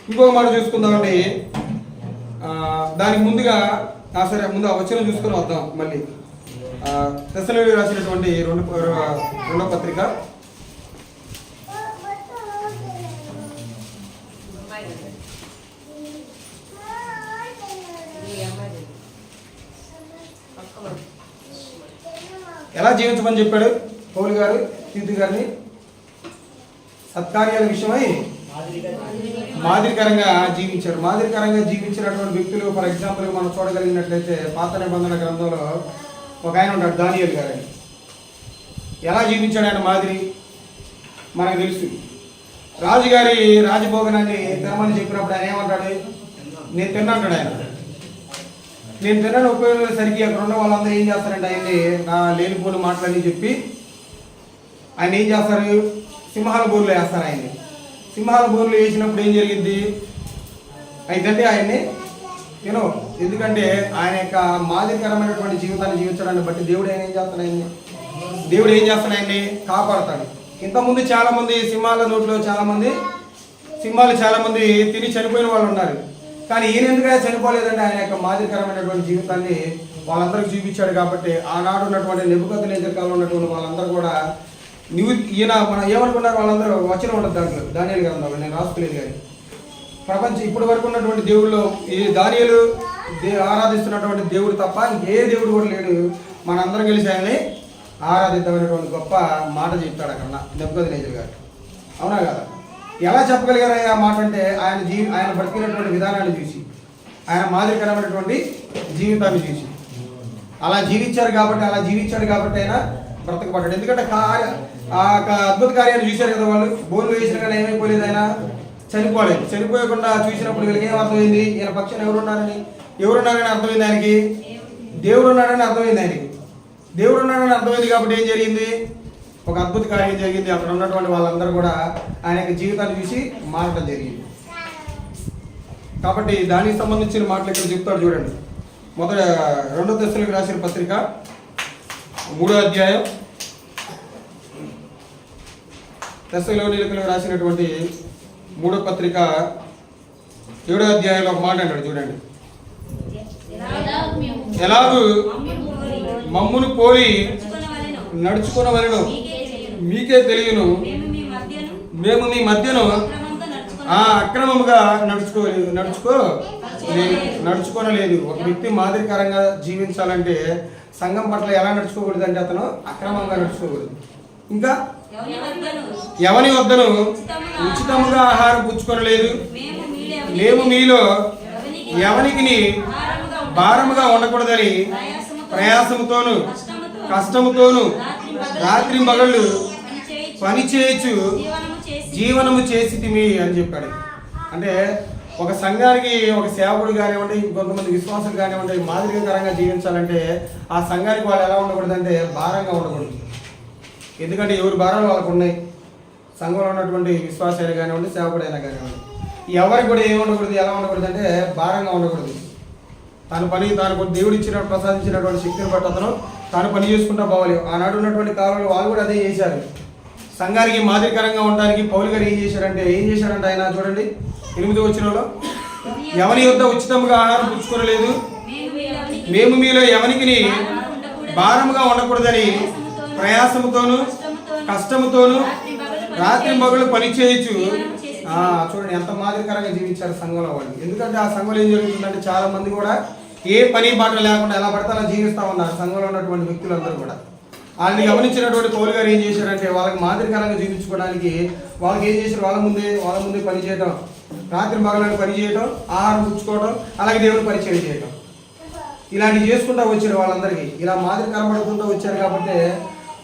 ఇంకొక మాట చూసుకుందామండి. దానికి ముందుగా సరే ముందు ఆ వచనం చూసుకొని వద్దాం. మళ్ళీ తెస్సలోనికీయులకు రాసినటువంటి రెండో పత్రిక 2 ఎలా జీవించమని చెప్పాడు పౌలు గారు తీతు గారిని? సత్కార్యాల విషయమై మాదిరికరంగా జీవించారు. మాదిరికరంగా జీవించినటువంటి వ్యక్తులు ఫర్ ఎగ్జాంపుల్ మనం చూడగలిగినట్లయితే పాత నిబంధన గ్రంథంలో ఒక ఆయన ఉంటాడు, దానియేలు గారని. ఎలా జీవించాడు ఆయన మాదిరి మనకు తెలుసు. రాజుగారి రాజభోగనాన్ని తినమని చెప్పినప్పుడు ఆయన ఏమంటాడు? నేను తిన్నాడు ఆయన. నేను తినని ఉపయోగించేసరికి అక్కడ ఉన్న వాళ్ళందరూ ఏం చేస్తారంటే ఆయన్ని నా లేనిపోని మాటలని చెప్పి ఆయన ఏం చేస్తారు? సింహాల బోర్లు వేస్తారు ఆయన్ని. సింహాల బోర్లు వేసినప్పుడు ఏం జరిగింది? అయితే ఆయన్ని ఎందుకంటే ఆయన యొక్క మాదిరికరమైనటువంటి జీవితాన్ని జీవించడాన్ని బట్టి దేవుడు ఆయన ఏం చేస్తాడు? దేవుడు ఏం చేస్తాడు? ఆయన్ని కాపాడతాడు. ఇంతకుముందు చాలామంది సింహాల నోట్లో సింహాలు చాలామంది తిని చనిపోయిన వాళ్ళు ఉన్నారు. కానీ ఈయన ఎందుకంటే చనిపోలేదంటే ఆయన యొక్క మాదిరికరమైనటువంటి జీవితాన్ని వాళ్ళందరికీ చూపించాడు. కాబట్టి ఆనాడు ఉన్నటువంటి నెబుకద్నెజర్ కాలంలో ఉన్నటువంటి వాళ్ళందరూ కూడా ఈయన మనం ఏమనుకున్నారు? వాళ్ళందరూ వచనం ఉండదు దాంట్లో, దానియేలు గ్రంథంలో. నేను రాసుకోలేదు కానీ ప్రపంచం ఇప్పటి వరకు ఉన్నటువంటి దేవుళ్ళు ఈ దానియేలు ఆరాధిస్తున్నటువంటి దేవుడు తప్ప ఏ దేవుడు కూడా లేడు. మనందరం కలిసి ఆయన్ని ఆరాధిద్దామనేటువంటి గొప్ప మాట చెప్తాడు అక్కడ నెబుకద్నెజర్ గారు. అవునా కదా? ఎలా చెప్పగలిగారు ఆ మాట అంటే ఆయన బ్రతికినటువంటి విధానాన్ని చూసి, ఆయన మాదిరికరమైనటువంటి జీవితాన్ని చూసి అలా జీవించాడు కాబట్టి ఆయన బ్రతకబడ్డాడు. ఎందుకంటే ఆ అద్భుత కార్యాన్ని చూశారు కదా వాళ్ళు. బోర్లు వేసిన కానీ ఏమైపోలేదు, ఆయన చనిపోలేదు. చనిపోయకుండా చూసినప్పుడు వీళ్ళకి ఏం అర్థమైంది? ఈయన పక్షాన ఎవరున్నారని అర్థమైంది ఆయనకి. దేవుడు ఉన్నాడని అర్థమైంది ఆయనకి. దేవుడు ఉన్నాడని అర్థమైంది కాబట్టి ఏం జరిగింది? ఒక అద్భుత కార్యం జరిగింది. అక్కడ ఉన్నటువంటి వాళ్ళందరూ కూడా ఆయన యొక్క జీవితాన్ని చూసి మారడం జరిగింది. కాబట్టి దానికి సంబంధించిన మాటలు ఇక్కడ చెప్తాడు చూడండి. 2 తెస్సలోనికీయులకు రాసిన పత్రిక 3వ అధ్యాయం, తెస్సలోనికీయులకు రాసినటువంటి 3వ పత్రిక 7వ అధ్యాయంలో ఒక మాట అన్నాడు చూడండి. ఎలాగూ మమ్మును పోలి నడుచుకునవలెను మీకే తెలియను, మేము మీ మధ్యను అక్రమముగా నడుచుకోనలేదు. ఒక వ్యక్తి మాదిరికరంగా జీవించాలంటే సంఘం పట్ల ఎలా నడుచుకోకూడదు అంటే అతను అక్రమంగా నడుచుకోకూడదు. ఇంకా ఎవని వద్దను ఉచితముగా ఆహారం పుచ్చుకొనలేదు, మేము మీలో ఎవనికి భారముగా ఉండకూడదని ప్రయాసముతోను కష్టముతోను రాత్రి పగళ్ళు పని చేయొచ్చు జీవనము చేసితిమి అని చెప్పాడు. అంటే ఒక సంఘానికి ఒక సేవకుడు కానివ్వండి, కొంతమంది విశ్వాసులు కానివ్వండి, మాదిరికరంగా జీవించాలంటే ఆ సంఘానికి వాళ్ళు ఎలా ఉండకూడదు అంటే భారంగా ఉండకూడదు. ఎందుకంటే ఎవరి భారాలు వాళ్ళకు ఉన్నాయి. సంఘంలో ఉన్నటువంటి విశ్వాసాలు కానివ్వండి, సేవకుడైనా కానివ్వండి, ఎవరికి కూడా ఏమి ఉండకూడదు, ఎలా ఉండకూడదు అంటే భారంగా ఉండకూడదు. తన పని తాను దేవుడు ప్రసాదించినటువంటి శక్తిని బట్టి అతను తాను పని చేసుకుంటూ పోవాలి. ఆనాడు ఉన్నటువంటి కాలంలో వాళ్ళు కూడా అదే చేశారు. సంఘానికి మాదిరికరంగా ఉండడానికి పౌలు గారు ఏం చేశారంటే ఆయన చూడండి 8వ వచనంలో, ఎవని యొద్ద ఉచితంగా ఆహారం పుచ్చుకోనలేదు, మేము మీలో ఎవనికి భారముగా ఉండకూడదని ప్రయాసముతోను కష్టముతోను రాత్రి పగలు పని చేయొచ్చు. చూడండి ఎంత మాదిరికరంగా జీవించారు సంఘంలో వాళ్ళు. ఎందుకంటే ఆ సంఘంలో ఏం జరుగుతుందంటే చాలా మంది కూడా ఏ పని బాట లేకుండా ఎలా పడితే అలా జీవిస్తూ ఉన్నారు సంఘంలో ఉన్నటువంటి వ్యక్తులందరూ కూడా. వాళ్ళని గమనించినటువంటి పౌలు గారు ఏం చేశారంటే వాళ్ళకి మాదిరికరంగా జీవించుకోవడానికి వాళ్ళకి ఏం చేశారు? వాళ్ళ ముందే పని చేయడం, రాత్రి పగలని పని చేయడం, ఆహారం పుచ్చుకోవడం, అలాగే దేవుని పరిచయం చేయడం. ఇలాంటివి చేసుకుంటూ వచ్చారు వాళ్ళందరికీ. ఇలా మాదిరి కనబడుకుంటూ వచ్చారు కాబట్టి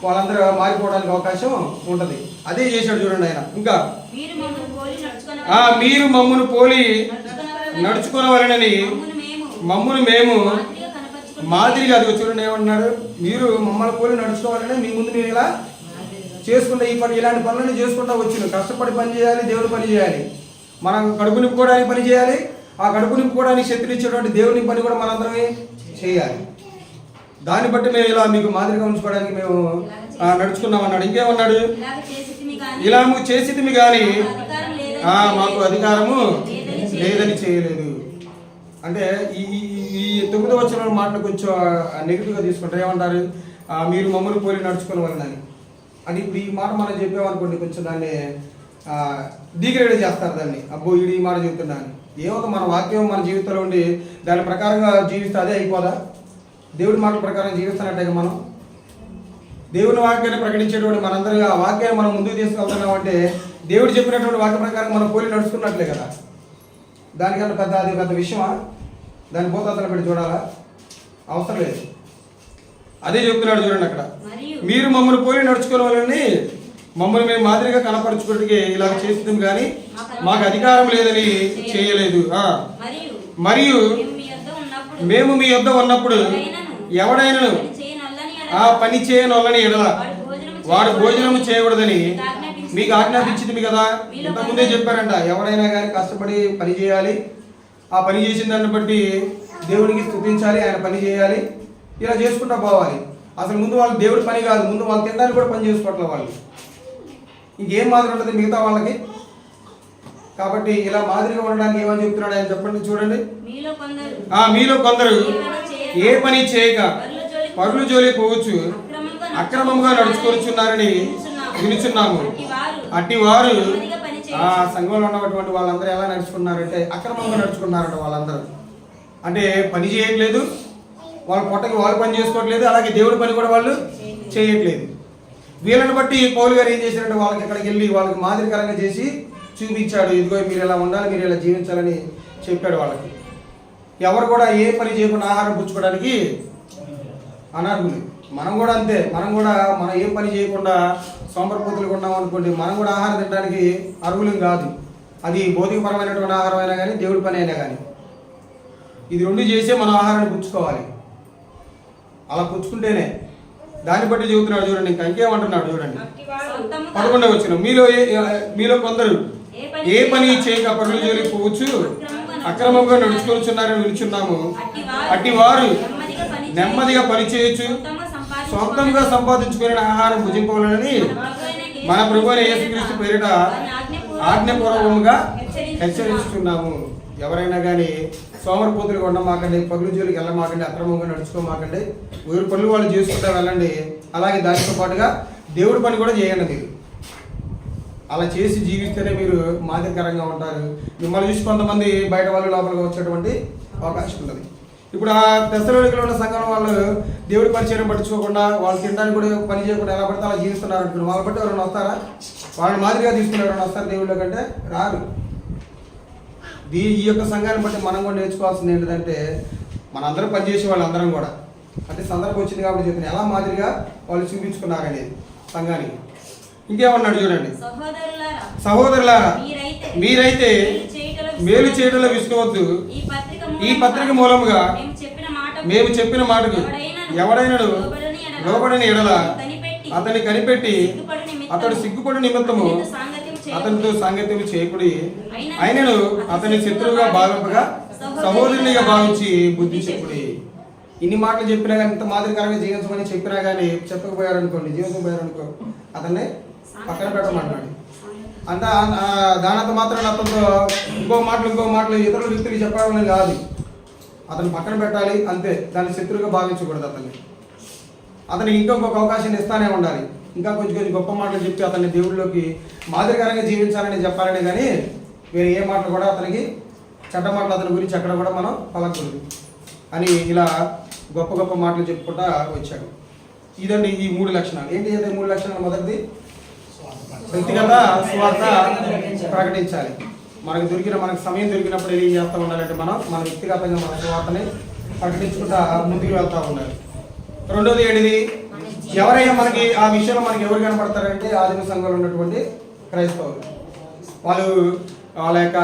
వాళ్ళందరూ మారిపోవడానికి అవకాశం ఉంటుంది. అదే చేశాడు చూడండి ఆయన. ఇంకా మీరు మమ్మును పోలి నడుచుకోవాలని మమ్మును మేము మాదిరిగా, అది చూడండి ఏమన్నాడు, మీరు మమ్మల్ని పోలి నడుచుకోవాలని మీ ముందు మేము ఇలా చేసుకుంటా ఈ పని ఇలాంటి పనులను చేసుకుంటా వచ్చినాం. కష్టపడి పని చేయాలి, దేవుని పని చేయాలి, మనం కడుపు నింపుకోవడానికి పని చేయాలి, ఆ కడుపు నింపుకోవడానికి శక్తిని ఇచ్చేటువంటి దేవుని పని కూడా మనందరమే చేయాలి. దాన్ని బట్టి మేము ఇలా మీకు మాదిరిగా ఉంచుకోవడానికి మేము నడుచుకున్నాం అన్నాడు. ఇంకేమన్నాడు, ఇలా చేసితిమి కానీ మాకు అధికారము లేదని చేయలేదు. అంటే ఈ 9వ వచనం మాటలు కొంచెం నెగిటివ్గా తీసుకుంటారు. ఏమంటారు, మీరు మమ్మల్ని పోలి నడుచుకునే వాళ్ళని అని. ఇప్పుడు ఈ మాట మనం చెప్పామనుకోండి, కొంచెం దాన్ని డిగ్రేడ్ చేస్తారు దాన్ని. అబ్బో వీడు ఈ మాట చెబుతున్నాను. ఏమో మన వాక్యం మన జీవితంలో ఉండి దాని ప్రకారంగా జీవిస్తే అదే అయిపోదా? దేవుడి మాటల ప్రకారం జీవిస్తున్నట్టే మనం దేవుని వాక్యాన్ని ప్రకటించేటువంటి మనందరూ ఆ వాక్యాన్ని మనం ముందుకు తీసుకెళ్తున్నాం అంటే దేవుడు చెప్పినటువంటి వాక్య ప్రకారం మనం పోలి నడుచుకున్నట్లే కదా. దానికన్నా అది పెద్ద విషయమా? దాని పోతాతలు పెట్టి చూడాలా? అవసరం లేదు. అదే చెప్తున్నాడు చూడండి అక్కడ, మీరు మమ్మల్ని పోలి నడుచుకోవాలని మమ్మల్ని మేము మాదిరిగా కనపరచుకోవడానికి ఇలా చేస్తాం కానీ మాకు అధికారం లేదని చేయలేదు. మరియు మేము మీ యొద్ద ఉన్నప్పుడు ఎవడైనా ఆ పని చేయనొల్లని ఎడల వాడు భోజనం చేయకూడదని మీకు ఆజ్ఞాపించింది కదా. ఇంతకుముందే చెప్పారంట, ఎవడైనా కానీ కష్టపడి పని చేయాలి, ఆ పని చేసిన దాన్ని బట్టి దేవునికి స్తుతించాలి, ఆయన పని చేయాలి, ఇలా చేసుకుంటూ పోవాలి. అసలు ముందు వాళ్ళు దేవుడి పని కాదు, ముందు వాళ్ళు తినడానికి కూడా పని చేసుకోవట్లే వాళ్ళు. ఇంకేం మాదిరి ఉంటుంది మిగతా వాళ్ళకి? కాబట్టి ఇలా మాదిరిగా ఉండడానికి ఏమని చెప్తున్నాడు ఆయన చెప్పండి చూడండి. మీలో కొందరు ఏ పని చేయక పరుల జోలి పోవచ్చు అక్రమంగా నడుచుకొచ్చున్నారని వినుచున్నాము. అట్టి వారు ఆ సంఘంలో ఉన్నటువంటి వాళ్ళందరూ ఎలా నడుచుకున్నారంటే అక్రమంగా నడుచుకున్నారట వాళ్ళందరూ. అంటే పని చేయట్లేదు, వాళ్ళ పొట్టకి వాళ్ళు పని చేసుకోవట్లేదు, అలాగే దేవుడి పని కూడా వాళ్ళు చేయట్లేదు. వీళ్ళని బట్టి పౌలు గారు ఏం చేశారంటే వాళ్ళకి ఎక్కడికి వెళ్ళి వాళ్ళకి మాదిరికరంగా చేసి చూపించాడు. ఇదిగో మీరు ఇలా ఉండాలి, మీరు ఇలా జీవించాలని చెప్పాడు వాళ్ళకి. ఎవరు కూడా ఏ పని చేయకుండా ఆహారం పుచ్చుకోవడానికి అనర్హులు. మనం కూడా అంతే. మనం ఏ పని చేయకుండా సోమరపోతులుగా ఉన్నాం అనుకోండి, మనం కూడా ఆహారం తినడానికి అర్హులం కాదు. అది భౌతికపరమైనటువంటి ఆహారం అయినా కానీ దేవుడి పని అయినా కానీ ఇది రెండు చేసే మనం ఆహారాన్ని పుచ్చుకోవాలి. అలా పుచ్చుకుంటేనే దాన్ని బట్టి చెబుతున్నాడు చూడండి. ఇంకా ఇంకేమంటున్నాడు చూడండి 11వ వచనం, మీలో కొందరు ఏ పని చేయక పరుల జోలికి పోవచ్చు అక్రమంగా నడుచుకొచ్చున్నారని వినుచున్నాము. అట్టి వారు నెమ్మదిగా పని చేయొచ్చు, సొంతంగా సంపాదించుకునే ఆహారం భుజింపవాలని మన ప్రభు అయిన యేసుక్రీస్తు పేరిట ఆజ్ఞపూర్వకంగా హెచ్చరిస్తున్నాము. ఎవరైనా కానీ సోమరపోతులుగా ఉండమాకండి, పరుల జోలికి వెళ్ళమాకండి, అక్రమంగా నడుచుకోమాకండి, ఊరి పనులు వాళ్ళు చేసుకుంటూ వెళ్ళండి. అలాగే దానితో పాటుగా దేవుడి పని కూడా చేయండి. మీరు అలా చేసి జీవిస్తేనే మీరు మాదిరికరంగా ఉంటారు. మిమ్మల్ని చూసి కొంతమంది బయట వాళ్ళు లోపలికి వచ్చేటువంటి అవకాశం ఉంటుంది. ఇప్పుడు ఆ తెస్సలోనికలో ఉన్న సంఘం వాళ్ళు దేవుడి పరిచయం పట్టించుకోకుండా వాళ్ళు తినడానికి కూడా పని చేయకుండా ఎలా పడితే అలా జీవిస్తున్నారు అనుకున్నారు. వాళ్ళ బట్టి ఎవరైనా వస్తారా? వాళ్ళని మాదిరిగా తీసుకుని ఎవరైనా వస్తారు దేవుళ్ళ కంటే? రారు. ఈ యొక్క సంఘాన్ని బట్టి మనం కూడా నేర్చుకోవాల్సింది ఏంటంటే మనందరం పనిచేసే వాళ్ళందరం కూడా అంటే సందర్భం వచ్చింది కాబట్టి చెప్తున్నాను ఎలా మాదిరిగా వాళ్ళు చూపించుకున్నారనేది సంఘానికి. ఇంకేమన్నాడు చూడండి, సహోదరులారా మీరైతే మేలు చేయడంలో విసుకోవద్దు. ఈ పత్రిక మూలముగా మేము చెప్పిన మాటకు ఎవడైనా లోబడని ఎడల అతన్ని కనిపెట్టి అతడు సిగ్గుపడి నిమిత్తము అతనితో సాంగత్యం చేయకుడి, ఆయనను అతని శత్రువుగా భావింపగా సహోదరునిగా భావించి బుద్ధి చెప్పుడి. ఇన్ని మాటలు చెప్పినా కానీ ఇంత మాదిరికరంగా జీవించమని చెప్పినా కానీ చెప్పకపోయారనుకోండి, జీవించకపోయారనుకో అతన్ని పక్కన పెట్టమంటాడు. అంతా దానంత మాత్రం అతనితో ఇంకో మాటలు ఇతరుల వ్యక్తులు చెప్పడం కాదు, అతను పక్కన పెట్టాలి అంతే. దాన్ని శత్రువుగా భావించకూడదు. అతనికి ఇంకొక అవకాశాన్ని ఇస్తానే ఉండాలి. ఇంకా కొంచెం గొప్ప మాటలు చెప్పి అతన్ని దేవుడిలోకి మాదిరికరంగా జీవించాలని చెప్పాలని కానీ వేరే ఏ మాటలు కూడా అతనికి చెడ్డ మాటలు అతని గురించి ఎక్కడ కూడా మనం పలకూడదు అని ఇలా గొప్ప మాటలు చెప్పుకుంటా వచ్చాడు. ఇదండి ఈ 3 లక్షణాలు. ఏంటి అంటే 3 లక్షణాలు. మొదటిది వ్యక్తిగత సువార్త ప్రకటించాలి. మనకు సమయం దొరికినప్పుడు ఏం చేస్తూ ఉండాలంటే మన వ్యక్తిగతంగా మన సువార్తని ప్రకటించుకుంటా ముందుకు వెళ్తా ఉన్నారు. రెండోది ఏంటిది, ఎవరైనా మనకి ఆ విషయంలో మనకి ఎవరు కనపడతారంటే ఆదిమ సంఘంలో ఉన్నటువంటి క్రైస్తవులు. వాళ్ళు వాళ్ళ యొక్క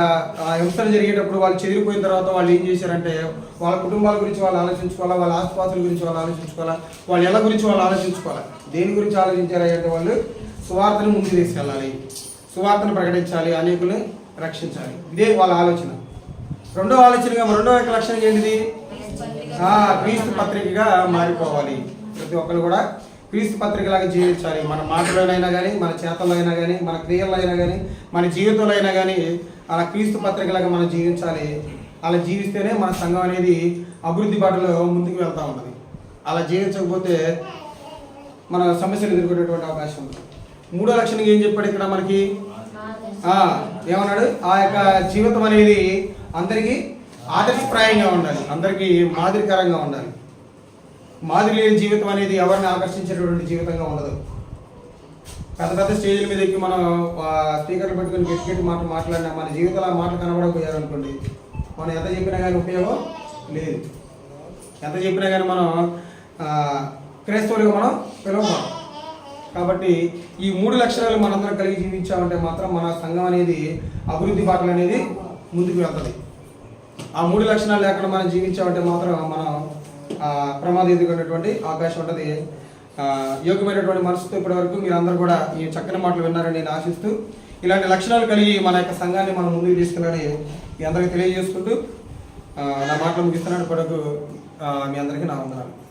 హింసలు జరిగేటప్పుడు వాళ్ళు చెదిరిపోయిన తర్వాత వాళ్ళు ఏం చేశారంటే వాళ్ళ కుటుంబాల గురించి వాళ్ళు ఆలోచించుకోవాలా, వాళ్ళ ఆస్తిపాస్తుల గురించి వాళ్ళు ఆలోచించుకోవాలా, వాళ్ళ ఇళ్ళ గురించి వాళ్ళు ఆలోచించుకోవాలా. దేని గురించి ఆలోచించాలి అంటే వాళ్ళు సువార్తను ముందుకు తీసుకెళ్ళాలి, సువార్తను ప్రకటించాలి, అనేకుల్ని రక్షించాలి. ఇదే వాళ్ళ ఆలోచన. రెండో ఆలోచనగా రెండో యొక్క లక్షణం ఏంటిది, క్రీస్తు పత్రికగా మారిపోవాలి. ప్రతి ఒక్కరు కూడా క్రీస్తు పత్రికలాగా జీవించాలి. మన మాటలోనైనా కానీ, మన చేతల్లో అయినా కానీ, మన క్రియల్లో అయినా కానీ, మన జీవితంలో అయినా కానీ అలా క్రీస్తు పత్రికలాగా మనం జీవించాలి. అలా జీవిస్తేనే మన సంఘం అనేది అభివృద్ధి బాటలో ముందుకు వెళ్తూ ఉంటుంది. అలా జీవించకపోతే మన సమస్యలు ఎదుర్కొనేటువంటి అవకాశం ఉంది. మూడో లక్షణం ఏం చెప్పాడు ఇక్కడ మనకి, ఏమన్నాడు, ఆ యొక్క జీవితం అనేది అందరికీ ఆదర్శప్రాయంగా ఉండాలి, అందరికీ మాదిరికరంగా ఉండాలి. మాదిరి లేని జీవితం అనేది ఎవరిని ఆకర్షించేటువంటి జీవితంగా ఉండదు. పెద్ద పెద్ద స్టేజ్ల మీద ఎక్కి మనం స్పీకర్లు పెట్టుకుని గట్టి గట్టి మాట్లాడినా మన జీవితంలో ఆ మాటలు కనబడకపోయారు అనుకోండి, మనం ఎంత చెప్పినా కానీ ఉపయోగం లేదు. ఎంత చెప్పినా కానీ మనం క్రైస్తవులుగా మనం పిలవబడం. కాబట్టి ఈ మూడు లక్షణాలు మనందరం కలిగి జీవించామంటే మాత్రం మన సంఘం అనేది అభివృద్ధి బాటలు అనేది ముందుకు వెళ్తుంది. ఆ మూడు లక్షణాలు లేకుండా మనం జీవించామంటే మాత్రం మనం ప్రమాదం ఎదుర్కొనేటువంటి అవకాశం ఉంటుంది. యోగ్యమైనటువంటి మనసుతో ఇప్పటి వరకు మీరు అందరూ కూడా ఈ చక్కని మాటలు విన్నారని నేను ఆశిస్తూ, ఇలాంటి లక్షణాలు కలిగి మన యొక్క సంఘాన్ని మనం ముందుకు తీసుకెళ్ళాలని మీ అందరికీ తెలియజేసుకుంటూ నా మాటలు ముగిస్తున్నాను. ఇప్పటివరకు మీ అందరికీ నా వందనాలు.